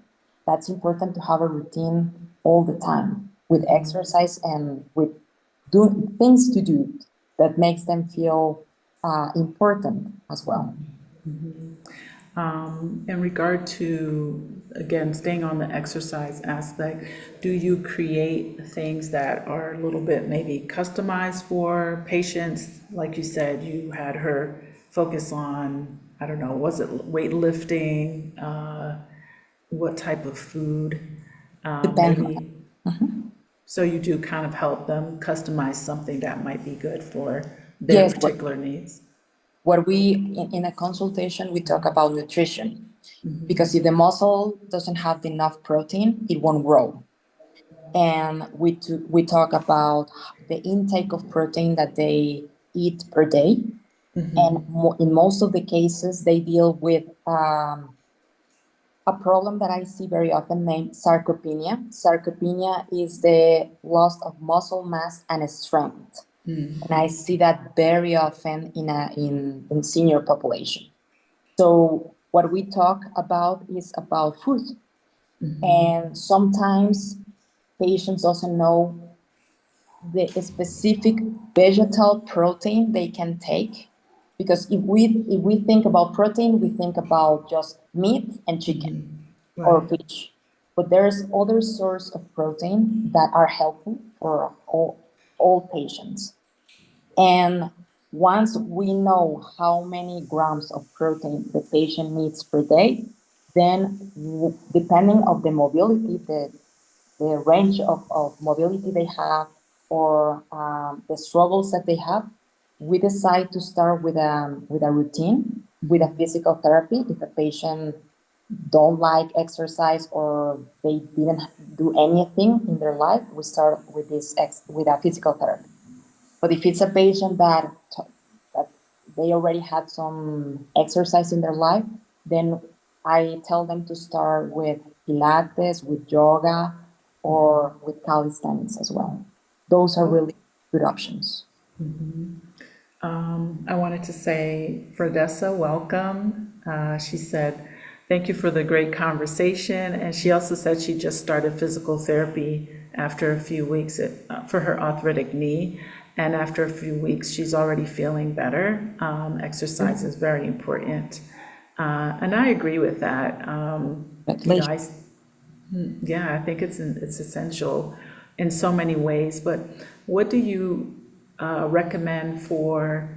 That's important to have a routine all the time with exercise and with doing things to do that makes them feel important as well. In regard to, again, staying on the exercise aspect, do you create things that are a little bit maybe customized for patients? Like you said, you had her focus on, I don't know, was it weightlifting? What type of food? Depends. Maybe. So you do kind of help them customize something that might be good for their Yes, particular needs. what we in a consultation we talk about nutrition, because if the muscle doesn't have enough protein, it won't grow. And we talk about the intake of protein that they eat per day. And in most of the cases, they deal with a problem that I see very often named sarcopenia. Sarcopenia is the loss of muscle mass and strength. And I see that very often in senior population. So what we talk about is about food. And sometimes patients also know the specific vegetal protein they can take. Because if we think about protein, we think about just meat and chicken or Right. fish. But there's other source of protein that are helpful for all patients. And once we know how many grams of protein the patient needs per day, then depending of the mobility, the range of mobility they have, or the struggles that they have, we decide to start with a routine, with a physical therapy. If a patient don't like exercise or they didn't do anything in their life, we start with with a physical therapy. But if it's a patient that they already had some exercise in their life, then I tell them to start with Pilates, with yoga, or with calisthenics as well. Those are really good options. I wanted to say, Fredessa, welcome. She said, thank you for the great conversation. And she also said she just started physical therapy after a few weeks for her arthritic knee. And after a few weeks, she's already feeling better. Exercise is very important. And I agree with that. You know, yeah, I think it's essential in so many ways. But what do you recommend for?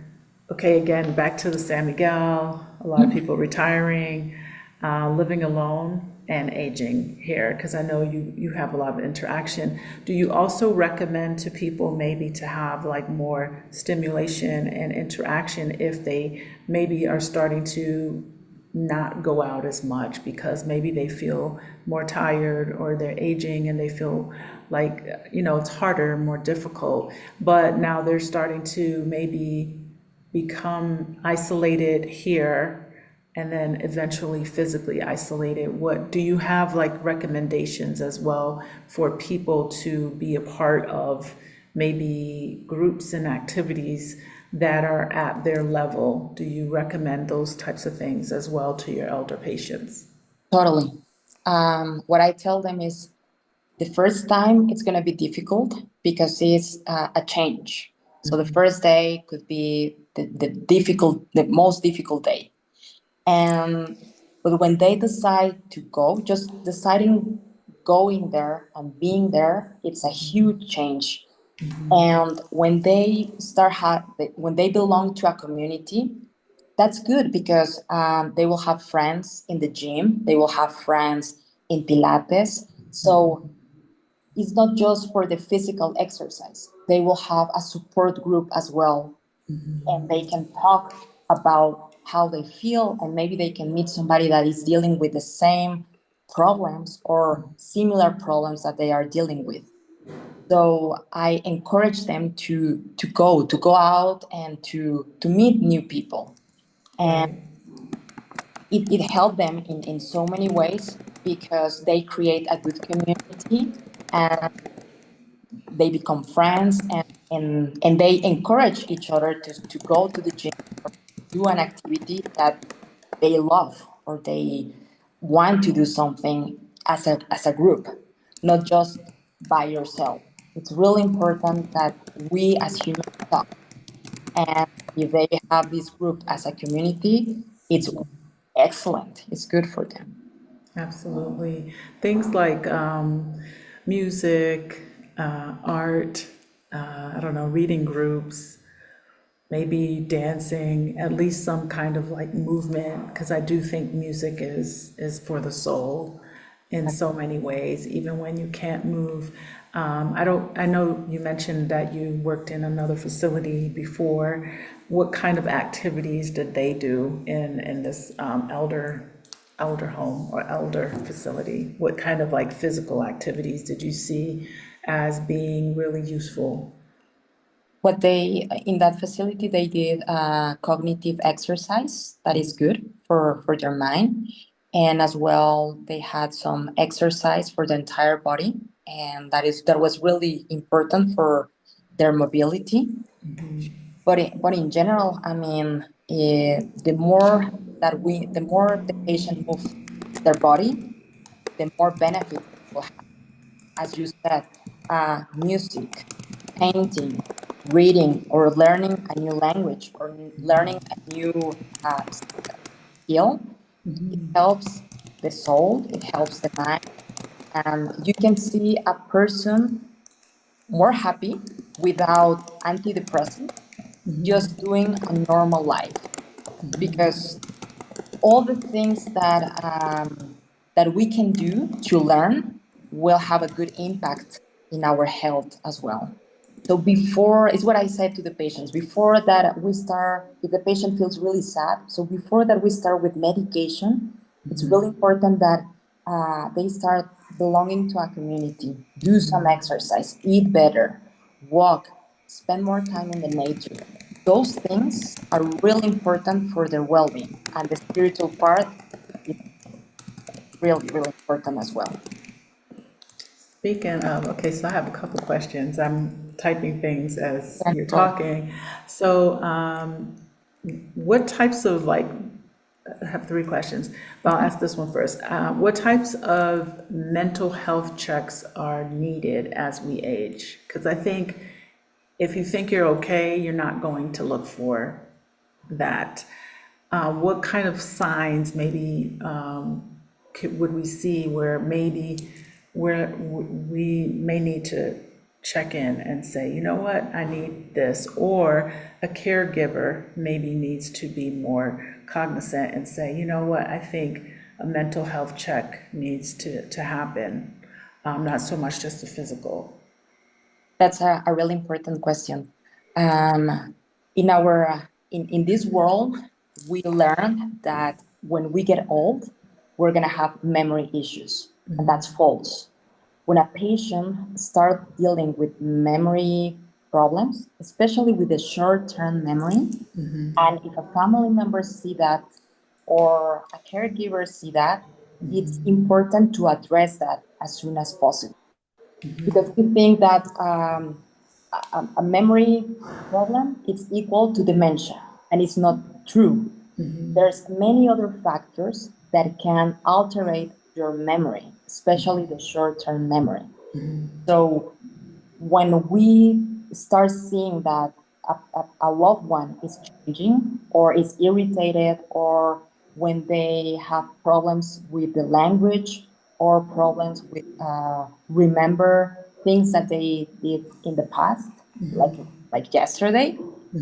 Okay, again, back to the San Miguel. A lot of people retiring, living alone, and aging here. Because I know you have a lot of interaction. Do you also recommend to people maybe to have like more stimulation and interaction if they maybe are starting to not go out as much because maybe they feel more tired or they're aging and they feel like, you know, it's harder, more difficult, but now they're starting to maybe become isolated here and then eventually physically isolated. What do you have like recommendations as well for people to be a part of maybe groups and activities that are at their level? Do you recommend those types of things as well to your elder patients? Totally. What I tell them is the first time it's going to be difficult because it's a change. So the first day could be the most difficult day. And but when they decide to go, just deciding going there and being there, it's a huge change. And when they belong to a community, that's good because they will have friends in the gym, they will have friends in Pilates. So it's not just for the physical exercise. They will have a support group as well, and they can talk about how they feel, and maybe they can meet somebody that is dealing with the same problems or similar problems that they are dealing with. So I encourage them to go out and to meet new people. And Right. it helped them in so many ways because they create a good community and they become friends, and they encourage each other to go to the gym or do an activity that they love or they want to do something as a group, not just by yourself. It's really important that we as humans talk. And if they have this group as a community, it's excellent. It's good for them. Absolutely. Things like music, art, I don't know, reading groups, maybe dancing, at least some kind of like movement, because I do think music is for the soul in so many ways, even when you can't move. I know you mentioned that you worked in another facility before. What kind of activities did they do in this elder home or elder facility? What kind of like physical activities did you see as being really useful? What they in that facility they did cognitive exercise that is good for their mind, and as well they had some exercise for the entire body, and that was really important for their mobility. But in general, I mean, the more the patient moves their body, the more benefits it will have. As you said, music, painting, reading, or learning a new language or learning a new skill, it helps the soul, it helps the mind, and you can see a person more happy without antidepressants, just doing a normal life. Because all the things that we can do to learn will have a good impact in our health as well. So before, is what I said to the patients, before that we start, if the patient feels really sad, so before that we start with medication, it's really important that they start belonging to a community, do some exercise, eat better, walk, spend more time in the nature. Those things are really important for their well-being, and the spiritual part is really, really important as well. Speaking of, okay, so I have a couple questions. I'm typing things as Yeah, you're go ahead. talking. So, what types of like, I have three questions, but I'll ask this one first. What types of mental health checks are needed as we age? Because I think if you think you're okay, you're not going to look for that. What kind of signs maybe would we see where maybe we may need to check in and say, you know what, I need this, or a caregiver maybe needs to be more cognizant and say, you know what, I think a mental health check needs to happen, not so much just a physical. That's a really important question. In our in this world, we learn that when we get old, we're gonna have memory issues, and that's false. When a patient starts dealing with memory problems, especially with the short-term memory, and if a family member see that or a caregiver see that, it's important to address that as soon as possible, because we think that a memory problem is equal to dementia, and it's not true. There's many other factors that can alterate your memory, especially the short-term memory. So when we start seeing that a loved one is changing or is irritated, or when they have problems with the language or problems with remember things that they did in the past, like yesterday,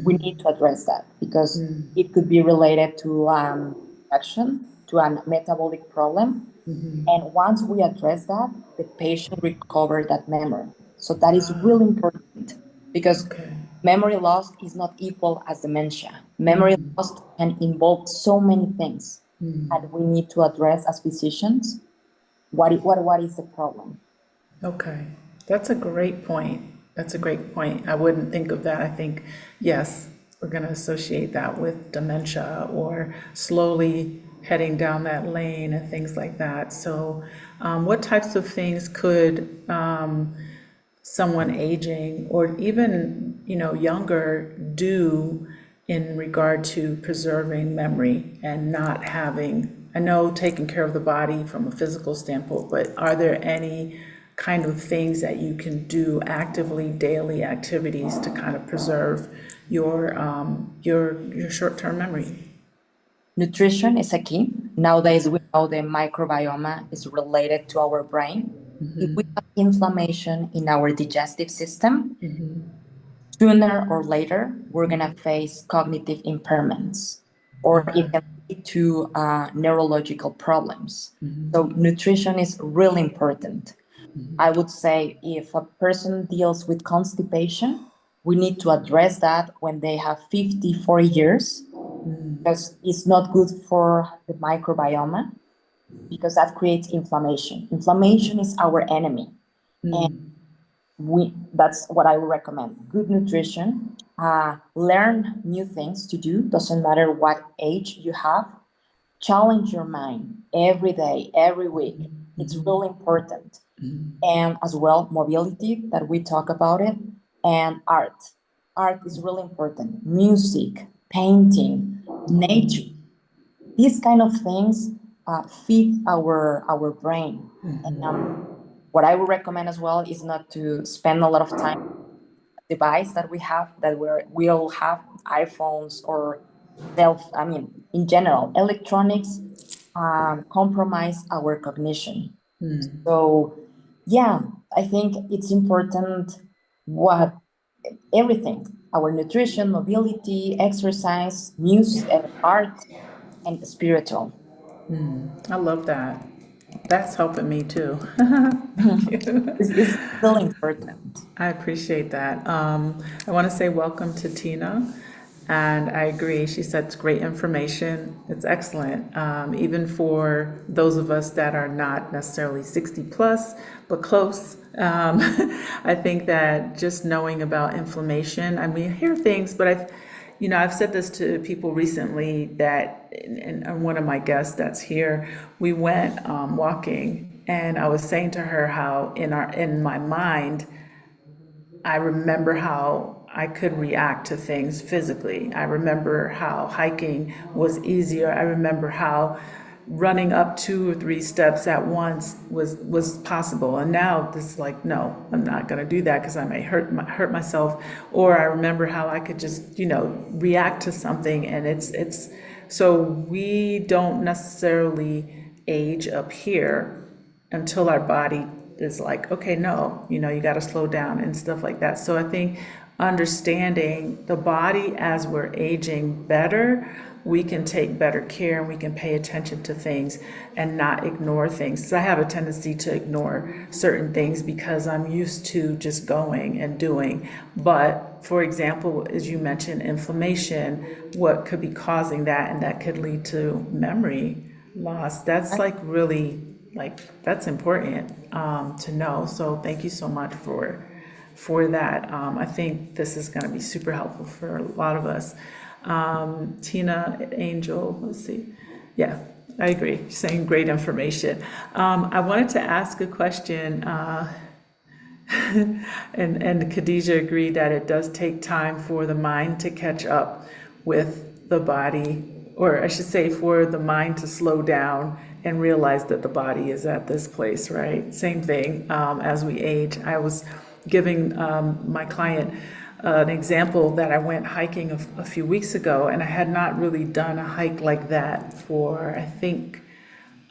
we need to address that, because it could be related to infection, to a metabolic problem. And once we address that, the patient recover that memory. So that is really important, because Okay. memory loss is not equal as dementia. Memory loss can involve so many things, and we need to address as physicians what is the problem. Okay, that's a great point. That's a great point. I wouldn't think of that. I think, yes, we're going to associate that with dementia or slowly heading down that lane and things like that. So, what types of things could someone aging or even, younger do in regard to preserving memory and not having, I know taking care of the body from a physical standpoint, but are there any kind of things that you can do actively, daily activities to kind of preserve your short-term memory? Nutrition is a key. Nowadays, we know the microbiome is related to our brain. If we have inflammation in our digestive system, sooner or later, we're going to face cognitive impairments, or Okay. it can lead to neurological problems. So nutrition is really important. I would say if a person deals with constipation, we need to address that when they have 54 years, because it's not good for the microbiome, because that creates inflammation. Inflammation is our enemy. And that's what I would recommend. Good nutrition, learn new things to do, doesn't matter what age you have. Challenge your mind every day, every week. It's really important. And as well, mobility, that we talk about it, and art. Art is really important. Music, painting, nature. These kind of things feed our brain. What I would recommend as well is not to spend a lot of time device that we have, that we all have iPhones or in general, electronics compromise our cognition. So yeah, I think it's important what everything, our nutrition, mobility, exercise, music, art, and spiritual. I love that. That's helping me too. Thank you. It's really important. I appreciate that. I want to say welcome to Tina. And I agree. She said it's great information. It's excellent. Even for those of us that are not necessarily 60 plus, but close. I think that just knowing about inflammation, I mean, I hear things, but I've said this to people recently that, and one of my guests that's here, we went walking, and I was saying to her how in my mind, I remember how I could react to things physically. I remember how hiking was easier. I remember how running up 2 or 3 steps at once was possible. And now this is like, no, I'm not going to do that because I may hurt myself. Or I remember how I could just, react to something, and it's so we don't necessarily age up here until our body is like, okay, no, you got to slow down and stuff like that. So I think understanding the body as we're aging better, we can take better care and we can pay attention to things and not ignore things. So I have a tendency to ignore certain things because I'm used to just going and doing. But for example, as you mentioned, inflammation, what could be causing that, and that could lead to memory loss. That's like really that's important to know. So thank you so much for that. I think this is going to be super helpful for a lot of us. Tina, Angel, let's see. Yeah, I agree. You're saying great information. I wanted to ask a question, and Khadijah agreed that it does take time for the mind to catch up with the body, or I should say for the mind to slow down and realize that the body is at this place, right? Same thing as we age. I was giving my client an example that I went hiking a few weeks ago, and I had not really done a hike like that for, I think,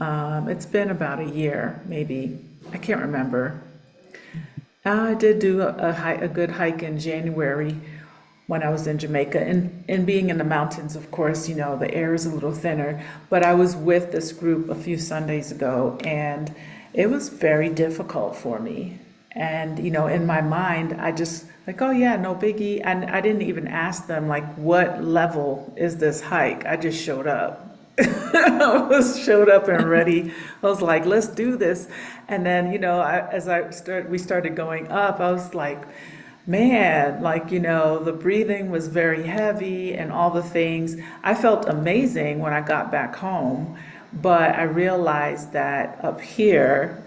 it's been about a year, maybe. I can't remember. I did do a good hike in January when I was in Jamaica. And being in the mountains, of course, the air is a little thinner. But I was with this group a few Sundays ago, and it was very difficult for me. And, in my mind, I just like, oh yeah, no biggie. And I didn't even ask them, like, what level is this hike? I just showed up. Showed up and ready. I was like, let's do this. And then, we started going up, I was like, man, the breathing was very heavy and all the things. I felt amazing when I got back home, but I realized that up here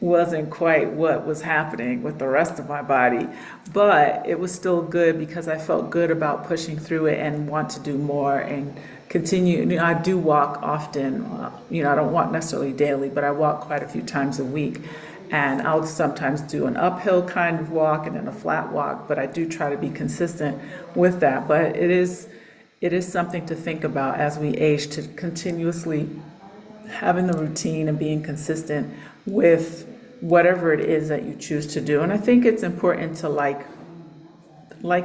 wasn't quite what was happening with the rest of my body, but it was still good because I felt good about pushing through it and want to do more and continue. I do walk often. I don't walk necessarily daily, but I walk quite a few times a week. And I'll sometimes do an uphill kind of walk and then a flat walk, but I do try to be consistent with that. But it is something to think about as we age, to continuously having the routine and being consistent with whatever it is that you choose to do. And I think it's important to like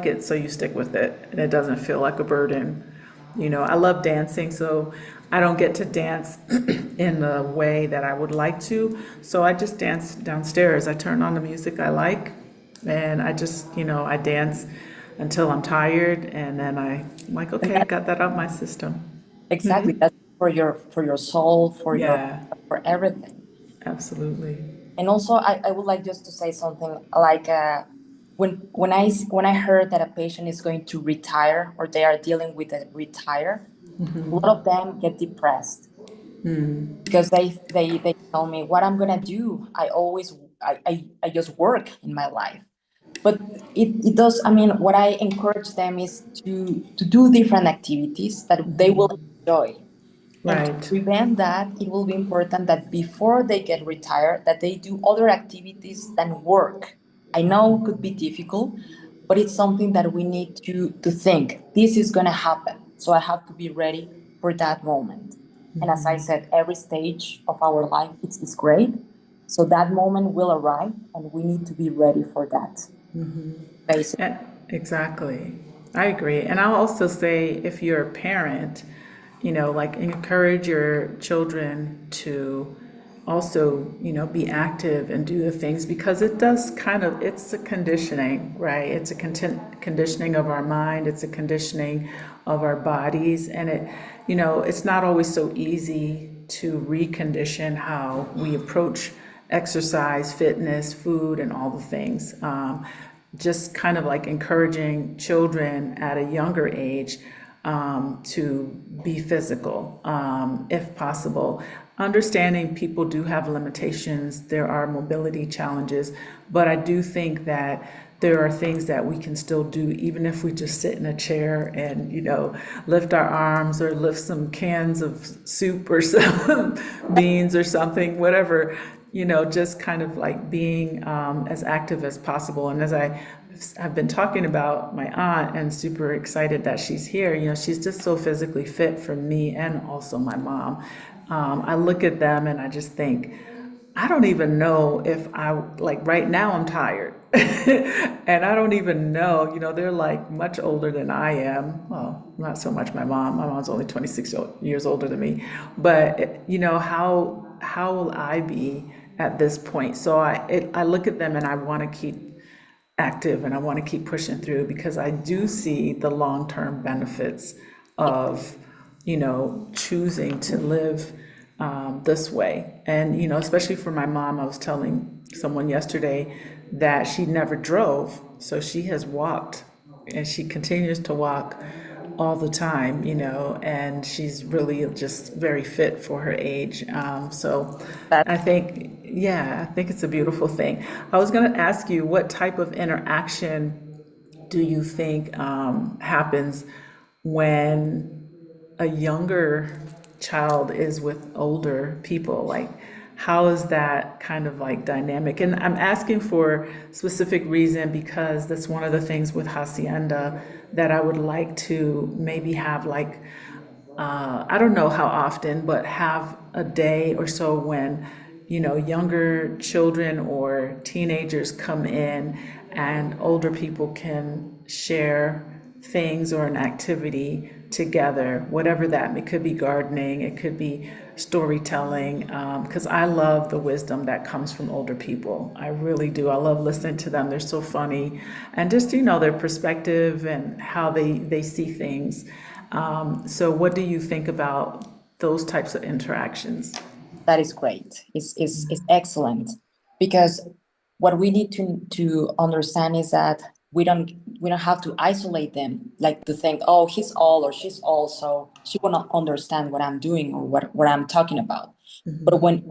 it so you stick with it and it doesn't feel like a burden. I love dancing, so I don't get to dance in the way that I would like to. So I just dance downstairs. I turn on the music I like, and I just, I dance until I'm tired, and then I'm like, okay, I got that out my system. Exactly. That's for your soul, Yeah, for everything. absolutely. And also, I would like just to say something like when I heard that a patient is going to retire or they are dealing with a retire, a lot of them get depressed because they tell me what I'm gonna do. I just work in my life, but it does. I mean, what I encourage them is to do different activities that they will enjoy. And to Right. prevent that, it will be important that before they get retired, that they do other activities than work. I know it could be difficult, but it's something that we need to think. This is going to happen. So I have to be ready for that moment. And as I said, every stage of our life is great. So that moment will arrive and we need to be ready for that. Basically. Exactly. I agree. And I'll also say if you're a parent, like encourage your children to also, be active and do the things, because it does it's a conditioning, right? It's a conditioning of our mind, it's a conditioning of our bodies, and it's not always so easy to recondition how we approach exercise, fitness, food, and all the things. Just kind of like encouraging children at a younger age to be physical, if possible. Understanding people do have limitations, there are mobility challenges, but I do think that there are things that we can still do, even if we just sit in a chair and, lift our arms or lift some cans of soup or some beans or something, whatever, just kind of like being as active as possible. And as I've been talking about my aunt and super excited that she's here, she's just so physically fit for me and also my mom. I look at them and I just think, I don't even know if like right now I'm tired. And I don't even know, they're like much older than I am. Well, not so much my mom. My mom's only 26 years older than me. But, how will I be at this point? So I look at them and I want to keep active and I want to keep pushing through, because I do see the long-term benefits of, choosing to live this way. And, especially for my mom, I was telling someone yesterday that she never drove. So she has walked and she continues to walk all the time, and she's really just very fit for her age. So That I think, yeah, I think it's a beautiful thing. I was going to ask you, what type of interaction do you think happens when a younger child is with older people? Like, how is that kind of like dynamic? And I'm asking for specific reason because that's one of the things with Hacienda that I would like to maybe have, like, I don't know how often, but have a day or so when, younger children or teenagers come in and older people can share things or an activity together, whatever that. It could be gardening, it could be storytelling, because I love the wisdom that comes from older people. I really do. I love listening to them. They're so funny, and just their perspective and how they see things. So, what do you think about those types of interactions? that is great. It's excellent, because what we need to understand is that we don't have to isolate them, like to think, oh, he's old or she's old, so she will not understand what I'm doing or what I'm talking about. But when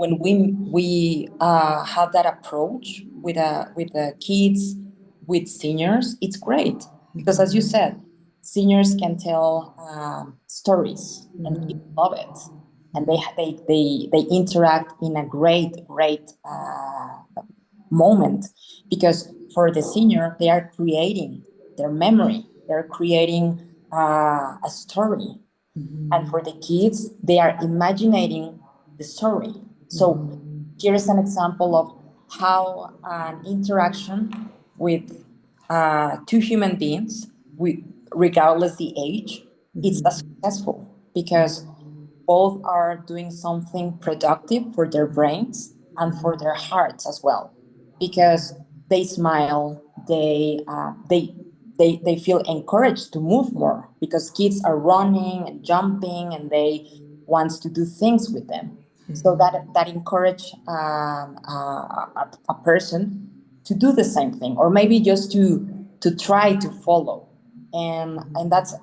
we have that approach with the kids, with seniors, it's great, because as you said, seniors can tell stories and kids love it, and they interact in a great moment, because for the senior they are creating their memory, they're creating a story, and for the kids they are imagining the story. So here is an example of how an interaction with two human beings, with, regardless the age, it's a successful, because both are doing something productive for their brains and for their hearts as well, because they smile, they feel encouraged to move more, because kids are running and jumping and they want to do things with them. So that encourage a person to do the same thing, or maybe just to try to follow, and that's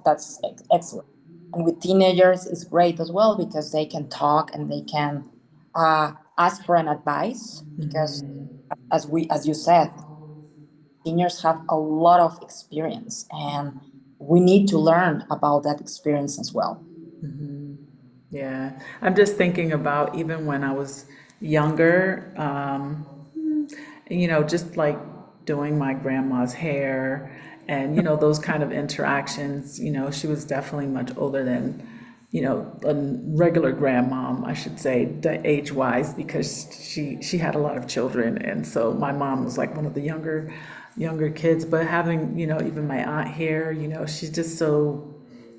excellent. And with teenagers, it's great as well, because they can talk and they can ask for an advice, because as you said, seniors have a lot of experience, and we need to learn about that experience as well. Yeah, I'm just thinking about even when I was younger, just like doing my grandma's hair and, those kind of interactions. She was definitely much older than, a regular grandmom, I should say, age-wise, because she had a lot of children. And so my mom was like one of the younger kids. But having, even my aunt here, she's just so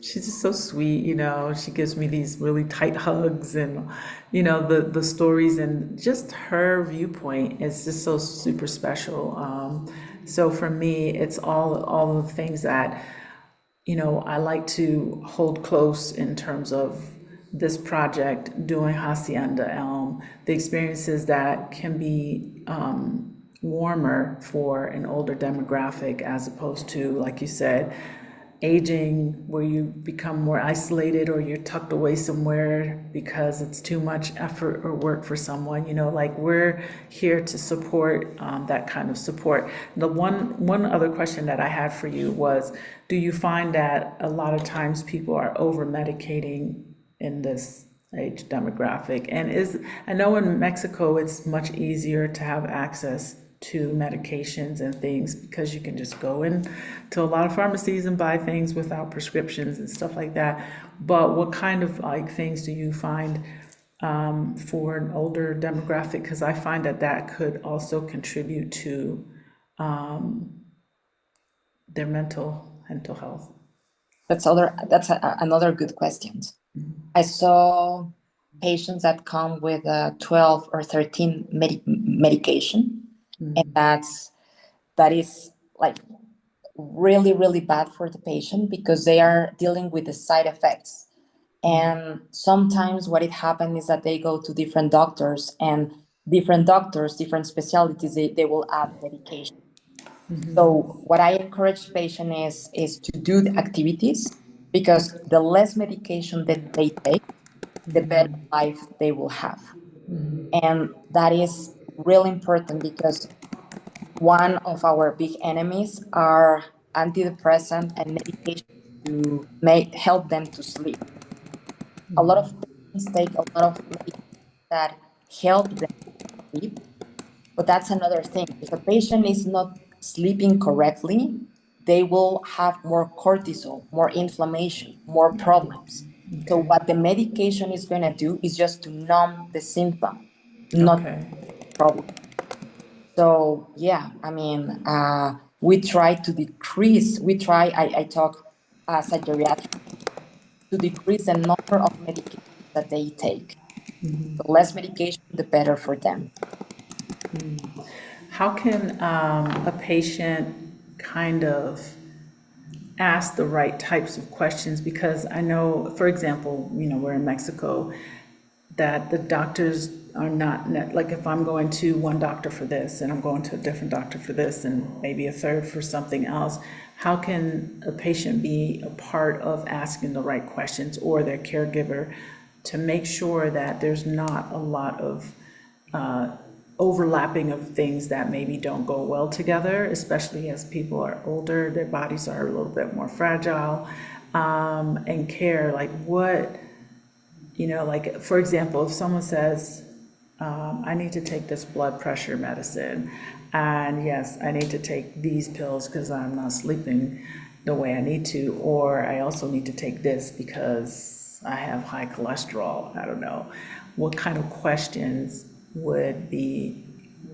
She's just so sweet, you know. She gives me these really tight hugs and, you know, the stories and just her viewpoint is just so super special. So for me, it's all of the things that, you know, I like to hold close in terms of this project, doing Hacienda Elm, the experiences that can be warmer for an older demographic as opposed to, like you said, aging where you become more isolated or you're tucked away somewhere because it's too much effort or work for someone. You know, like we're here to support that kind of support. The one other question that I had for you was, do you find that a lot of times people are over medicating in this age demographic? And is, I know in Mexico it's much easier to have access to medications and things because you can just go in to a lot of pharmacies and buy things without prescriptions and stuff like that. But what kind of like things do you find for an older demographic? Because I find that that could also contribute to their mental health. Another good question. I saw patients that come with 12 or 13 medication, and that is like really, really bad for the patient because they are dealing with the side effects. And sometimes what it happens is that they go to different doctors, and different doctors, different specialties, they will add medication. So what I encourage patients is to do the activities, because the less medication that they take, the better life they will have. And that is really important because one of our big enemies are antidepressant and medication to help them to sleep. A lot of patients take a lot of medication that help them sleep, but that's another thing. If a patient is not sleeping correctly, they will have more cortisol, more inflammation, more problems. So Okay. what the medication is going to do is just to numb the symptom, not Okay. the problem. So yeah, I mean, we try to decrease. I talk as a geriatric, to decrease the number of medications that they take. The less medication, the better for them. How can a patient kind of ask the right types of questions? Because I know, for example, you know, we're in Mexico, that the doctors are not like if I'm going to one doctor for this and I'm going to a different doctor for this and maybe a third for something else, how can a patient be a part of asking the right questions, or their caregiver, to make sure that there's not a lot of overlapping of things that maybe don't go well together, especially as people are older, their bodies are a little bit more fragile, and care, like what, you know, like for example, if someone says, I need to take this blood pressure medicine, and yes, I need to take these pills because I'm not sleeping the way I need to, or I also need to take this because I have high cholesterol. I don't know. What kind of questions would be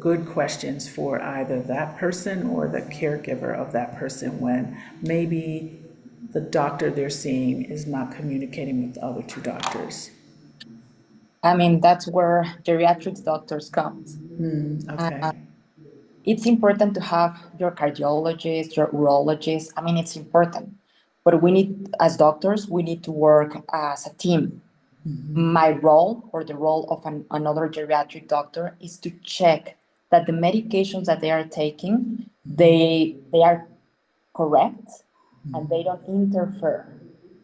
good questions for either that person or the caregiver of that person when maybe the doctor they're seeing is not communicating with the other two doctors? I mean, that's where geriatrics doctors come. Okay. It's important to have your cardiologist, your urologist. I mean, it's important, but we need, as doctors, we need to work as a team. My role, or the role of another geriatric doctor, is to check that the medications that they are taking, they are correct and they don't interfere.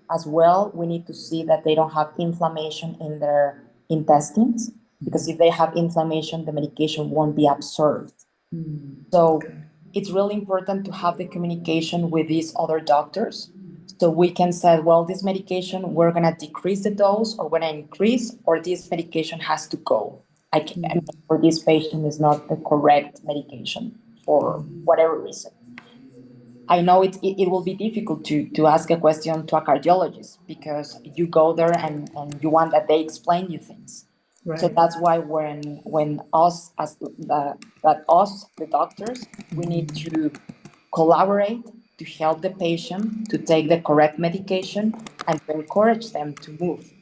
As well, we need to see that they don't have inflammation in their intestines, because if they have inflammation, the medication won't be absorbed. So it's really important to have the communication with these other doctors, so we can say, well, this medication, we're going to decrease the dose, or we're going to increase, or this medication has to go. I mean, for this patient is not the correct medication for whatever reason. I know it will be difficult to ask a question to a cardiologist, because you go there and you want that they explain you things. So Right. that's why when us as the doctors, we need to collaborate to help the patient to take the correct medication and to encourage them to move.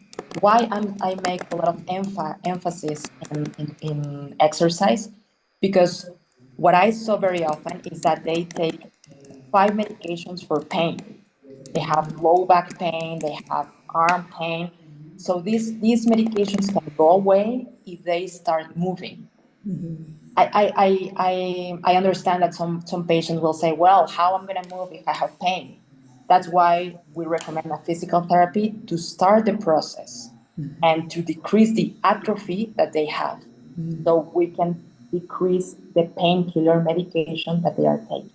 Why I make a lot of emphasis in exercise? Because what I saw very often is that they take 5 medications for pain. They have low back pain, they have arm pain. So these medications can go away if they start moving. I understand that some patients will say, well, how I'm going to move if I have pain? That's why we recommend a physical therapy to start the process and to decrease the atrophy that they have. So we can decrease the painkiller medication that they are taking.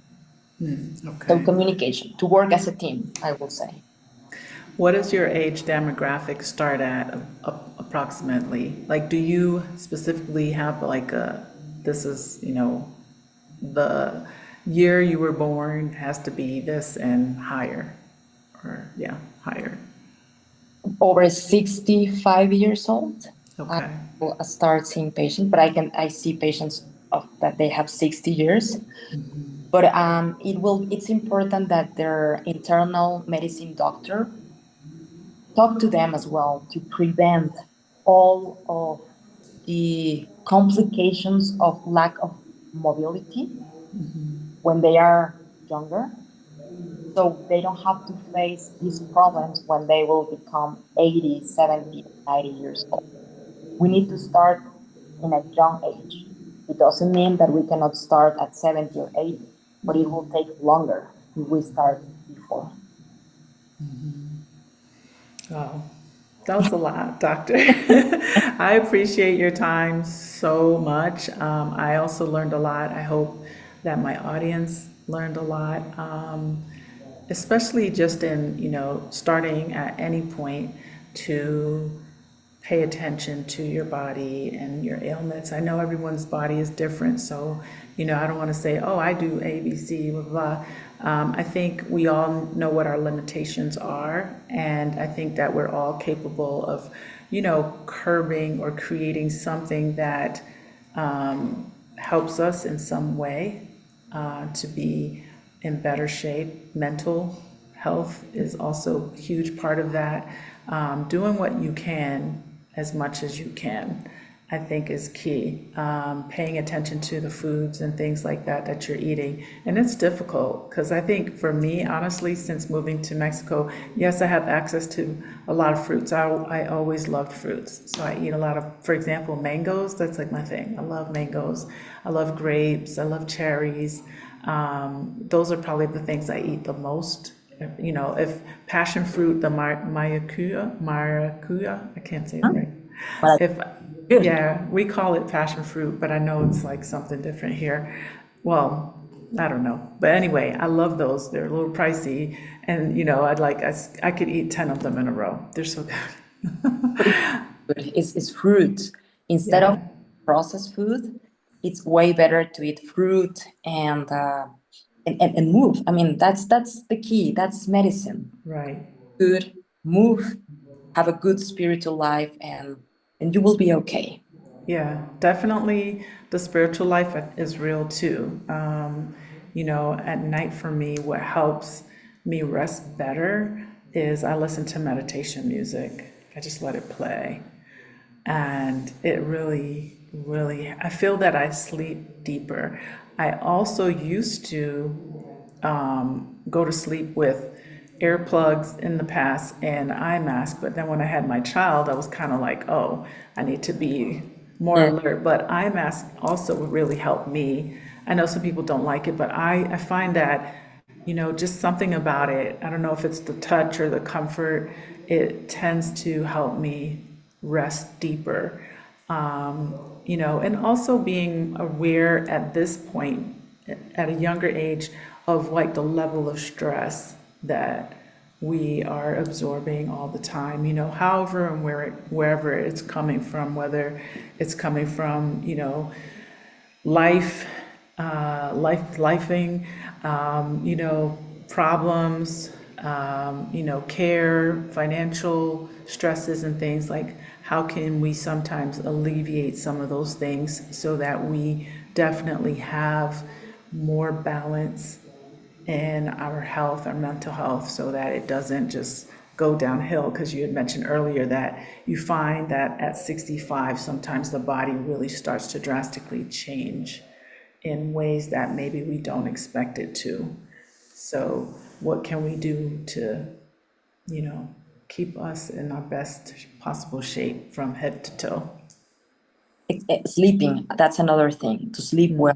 So Okay. communication, to work as a team, I will say. What does your age demographic start at approximately? Like, do you specifically have like this is, the year you were born has to be this and higher? Or, yeah, higher. Over 65 years old, I Okay. will start seeing patients, but I see patients of that they have 60 years. But it's important that their internal medicine doctor talk to them as well to prevent all of the complications of lack of mobility when they are younger, so they don't have to face these problems when they will become 80, 70, 90 years old. We need to start in a young age. It doesn't mean that we cannot start at 70 or 80, but it will take longer if we start before. Wow. That was a lot, doctor. I appreciate your time so much. I also learned a lot. I hope that my audience learned a lot, especially just in, starting at any point to pay attention to your body and your ailments. I know everyone's body is different, so I don't want to say, oh, I do A, B, C, blah, blah. I think we all know what our limitations are, and I think that we're all capable of, curbing or creating something that helps us in some way to be in better shape. Mental health is also a huge part of that. Doing what you can as much as you can, I think, is key. Paying attention to the foods and things like that you're eating. And it's difficult because I think for me, honestly, since moving to Mexico, yes, I have access to a lot of fruits. I always loved fruits. So I eat a lot of, for example, mangoes. That's like my thing. I love mangoes. I love grapes. I love cherries. Those are probably the things I eat the most. If passion fruit, the maracuya, I can't say it right. But If, good. yeah, we call it passion fruit, but I know it's like something different here. Well, I don't know. But anyway, I love those. They're a little pricey. And, I could eat 10 of them in a row. They're so good. It's fruit. Instead of Yeah, processed food, it's way better to eat fruit and move. I mean, that's the key. That's medicine. right. Good, move, have a good spiritual life, and you will be okay. Yeah, definitely the spiritual life is real too. At night for me, what helps me rest better is I listen to meditation music. I just let it play. And it really, really, I feel that I sleep deeper. I also used to go to sleep with earplugs in the past and eye mask, but then when I had my child, I was kind of like, oh, I need to be more Mm. alert. But eye mask also really helped me. I know some people don't like it, but I find that, just something about it. I don't know if it's the touch or the comfort. It tends to help me rest deeper. And also being aware at this point, at a younger age, of like the level of stress that we are absorbing all the time, however and wherever it's coming from, whether it's coming from, life, lifing, problems, care, financial stresses and things like how can we sometimes alleviate some of those things so that we definitely have more balance in our health, our mental health, so that it doesn't just go downhill. Because you had mentioned earlier that you find that at 65, sometimes the body really starts to drastically change in ways that maybe we don't expect it to. So, what can we do to, you know, keep us in our best possible shape from head to toe? Sleeping, that's another thing, to sleep well.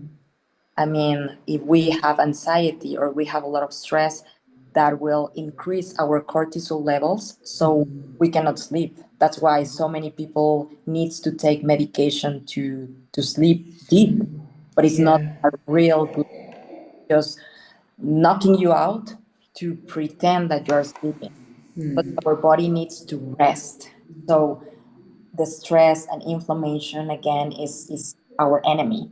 I mean, if we have anxiety or we have a lot of stress, that will increase our cortisol levels, so we cannot sleep. That's why so many people needs to take medication to sleep deep, but it's not Yeah. a real good, just knocking you out to pretend that you're sleeping. But our body needs to rest. So the stress and inflammation again is our enemy.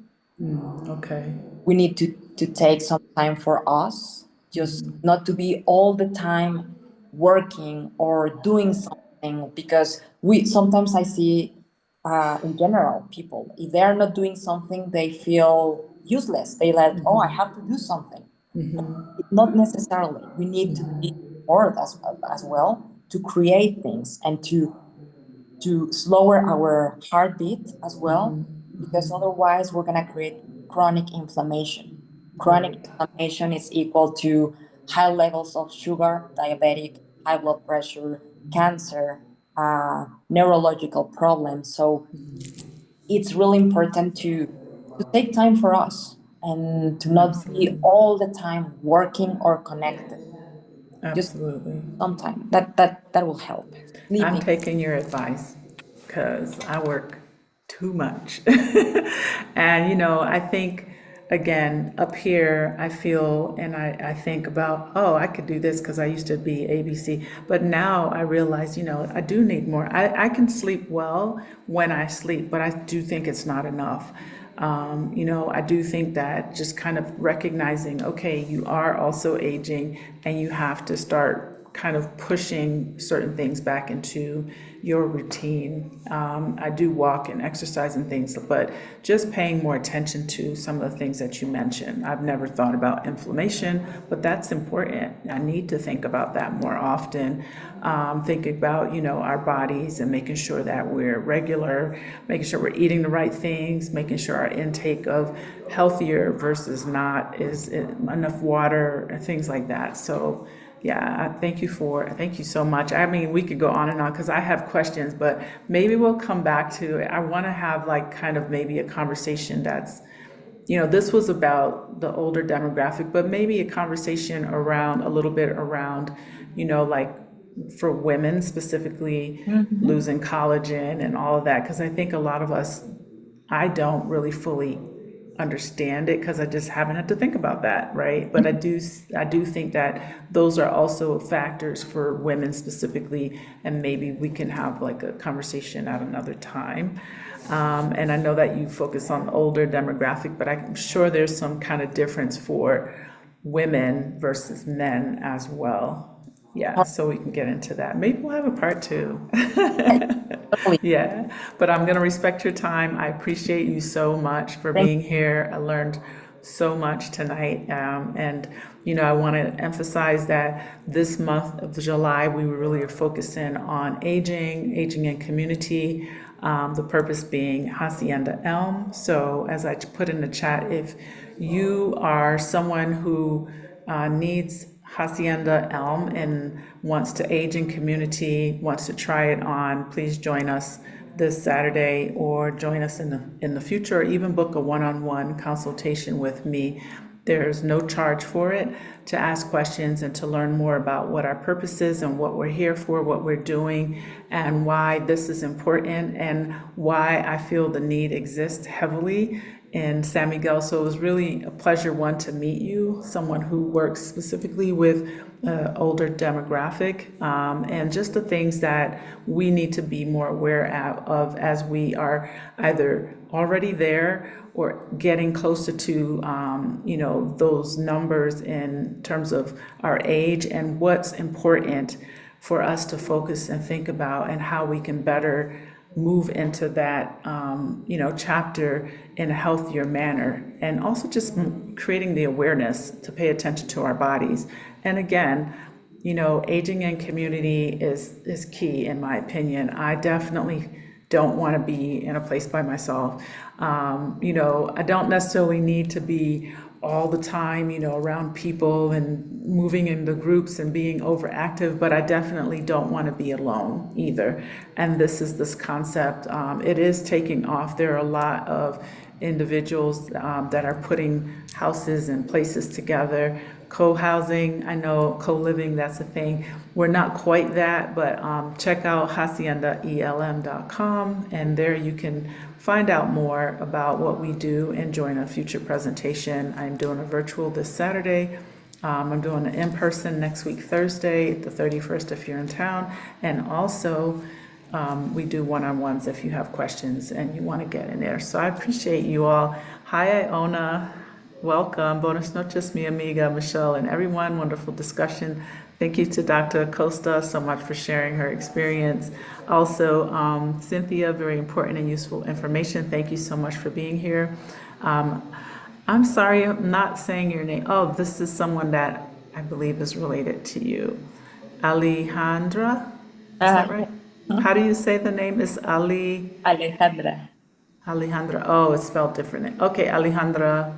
Okay. We need to take some time for us, just not to be all the time working or doing something, because we sometimes I see in general people, if they are not doing something, they feel useless. They like, oh, I have to do something. Not necessarily. We need to be bored as well, to create things and to slower our heartbeat as well, because otherwise we're going to create chronic inflammation. Chronic Right. inflammation is equal to high levels of sugar, diabetic, high blood pressure, cancer, neurological problems. So it's really important to take time for us and to not be Absolutely. all the time working or connected. Just Absolutely. some time. That will help. I'm Sleeping. taking your advice because I work too much. And, I think, again, up here, I feel and I think about, oh, I could do this because I used to be ABC. But now I realize, I do need more. I can sleep well when I sleep, but I do think it's not enough. I do think that just kind of recognizing, okay, you are also aging and you have to start kind of pushing certain things back into your routine. I do walk and exercise and things, but just paying more attention to some of the things that you mentioned. I've never thought about inflammation, but that's important. I need to think about that more often. Thinking about, our bodies and making sure that we're regular, making sure we're eating the right things, making sure our intake of healthier versus not is enough water and things like that. So yeah, thank you so much. I mean, we could go on and on because I have questions, but maybe we'll come back to it. I want to have like kind of maybe a conversation that's, this was about the older demographic, but maybe a conversation around a little bit around, like for women specifically Mhm. losing collagen and all of that. Because I think a lot of us, I don't really fully understand it because I just haven't had to think about that, right? But I do think that those are also factors for women specifically, and maybe we can have like a conversation at another time. And I know that you focus on the older demographic, but I'm sure there's some kind of difference for women versus men as well. Yeah, so we can get into that. Maybe we'll have a part two. Totally. Yeah, but I'm going to respect your time. I appreciate you so much for Thank being here. I learned so much tonight. And, I want to emphasize that this month of July, we really are focusing on aging in community, the purpose being Hacienda Elm. So, as I put in the chat, if you are someone who needs Hacienda Elm and wants to age in community, wants to try it on, please join us this Saturday or join us in the future, or even book a one-on-one consultation with me. There's no charge for it, to ask questions and to learn more about what our purpose is and what we're here for, what we're doing, and why this is important and why I feel the need exists heavily in San Miguel. So it was really a pleasure, one, to meet you, someone who works specifically with older demographic, and just the things that we need to be more aware of as we are either already there or getting closer to, those numbers in terms of our age and what's important for us to focus and think about and how we can better move into that, chapter in a healthier manner, and also just creating the awareness to pay attention to our bodies. And again, aging in community is key in my opinion. I definitely don't want to be in a place by myself. I don't necessarily need to be all the time, around people and moving into groups and being overactive, but I definitely don't want to be alone either. And this concept. It is taking off. There are a lot of individuals that are putting houses and places together. Co-housing, I know co-living, that's a thing. We're not quite that, but check out haciendaelm.com, and there you can find out more about what we do and join a future presentation. I'm doing a virtual this Saturday. I'm doing an in-person next week, Thursday, the 31st, if you're in town. And also, we do one-on-ones if you have questions and you want to get in there. So I appreciate you all. Hi, Iona. Welcome. Buenas noches, mi amiga Michelle, and everyone. Wonderful discussion. Thank you to Dr. Acosta so much for sharing her experience. Also, Cynthia, very important and useful information. Thank you so much for being here. I'm sorry, I'm not saying your name. Oh, this is someone that I believe is related to you. Alejandra? Is that right? How do you say the name? Is Alejandra. Alejandra. Oh, it's spelled differently. Okay, Alejandra.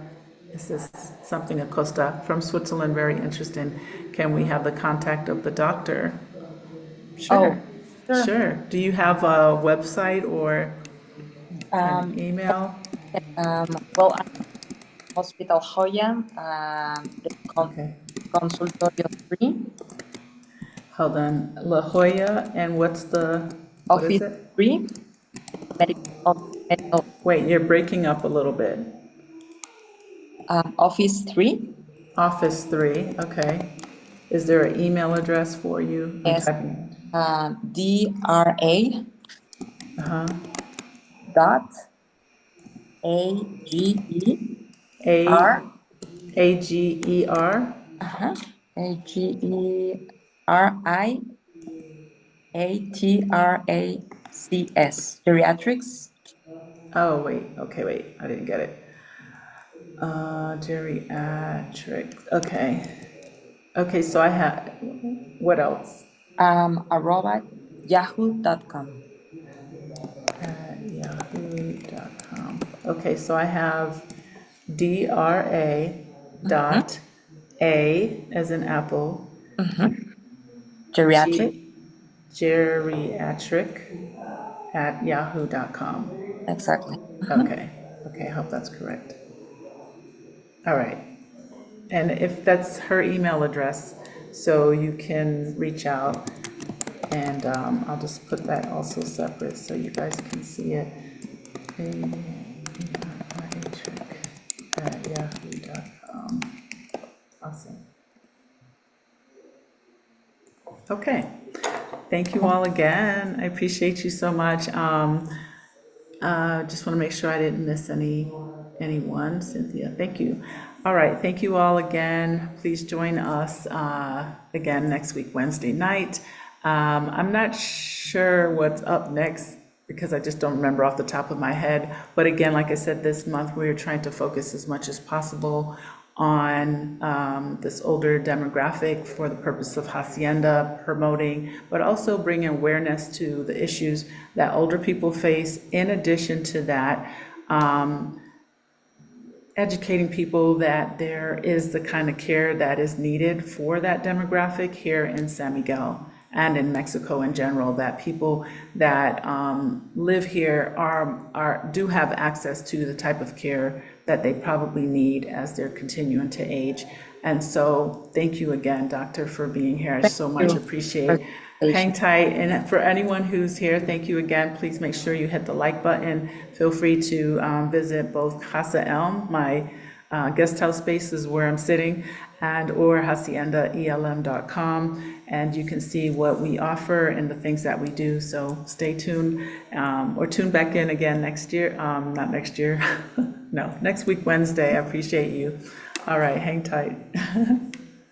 This is something Acosta from Switzerland. Very interesting. Can we have the contact of the doctor? Sure. Sure. Sure. Do you have a website or an email? Well, I'm Hospital Joya, Okay. Consultorio 3, Hold on. La Jolla, and what is Office it? 3, medical, Wait, you're breaking up a little bit. Office 3, Office 3, okay. Is there an email address for you? I'm yes, typing. DRA dot A AGER, AGER. AGERIATRACS, geriatrics. Oh, wait. Okay, wait. I didn't get it. Geriatric. Okay. Okay, so I have, what else? @ yahoo.com. At yahoo.com. Okay, so I have DRA dot A as in apple, Geriatric, G geriatric at yahoo.com. exactly. Okay, okay, I hope that's correct. All right. And if that's her email address, so you can reach out, and I'll just put that also separate so you guys can see it. At yahoo.com. Awesome. Okay. Thank you all again. I appreciate you so much. Just want to make sure I didn't miss anyone. Cynthia, thank you. All right, thank you all again. Please join us again next week, Wednesday night. I'm not sure what's up next because I just don't remember off the top of my head. But again, like I said, this month we're trying to focus as much as possible on this older demographic for the purpose of Hacienda promoting, but also bringing awareness to the issues that older people face. In addition to that, educating people that there is the kind of care that is needed for that demographic here in San Miguel and in Mexico in general, that people that live here do have access to the type of care that they probably need as they're continuing to age. And so thank you again, Doctor, for being here. I so much appreciate. Hang tight. And for anyone who's here, thank you again. Please make sure you hit the like button. Feel free to visit both Casa Elm, my guest house space is where I'm sitting, and or haciendaelm.com, and you can see what we offer and the things that we do. So stay tuned, or tune back in again next year. Not next year, no, next week, Wednesday. I appreciate you. All right, hang tight.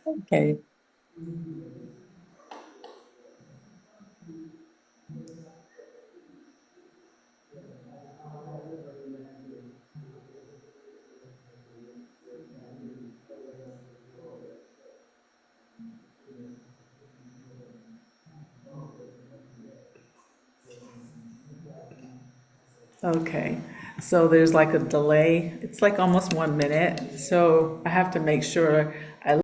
Okay. Okay, so there's like a delay. It's like almost 1 minute. So I have to make sure I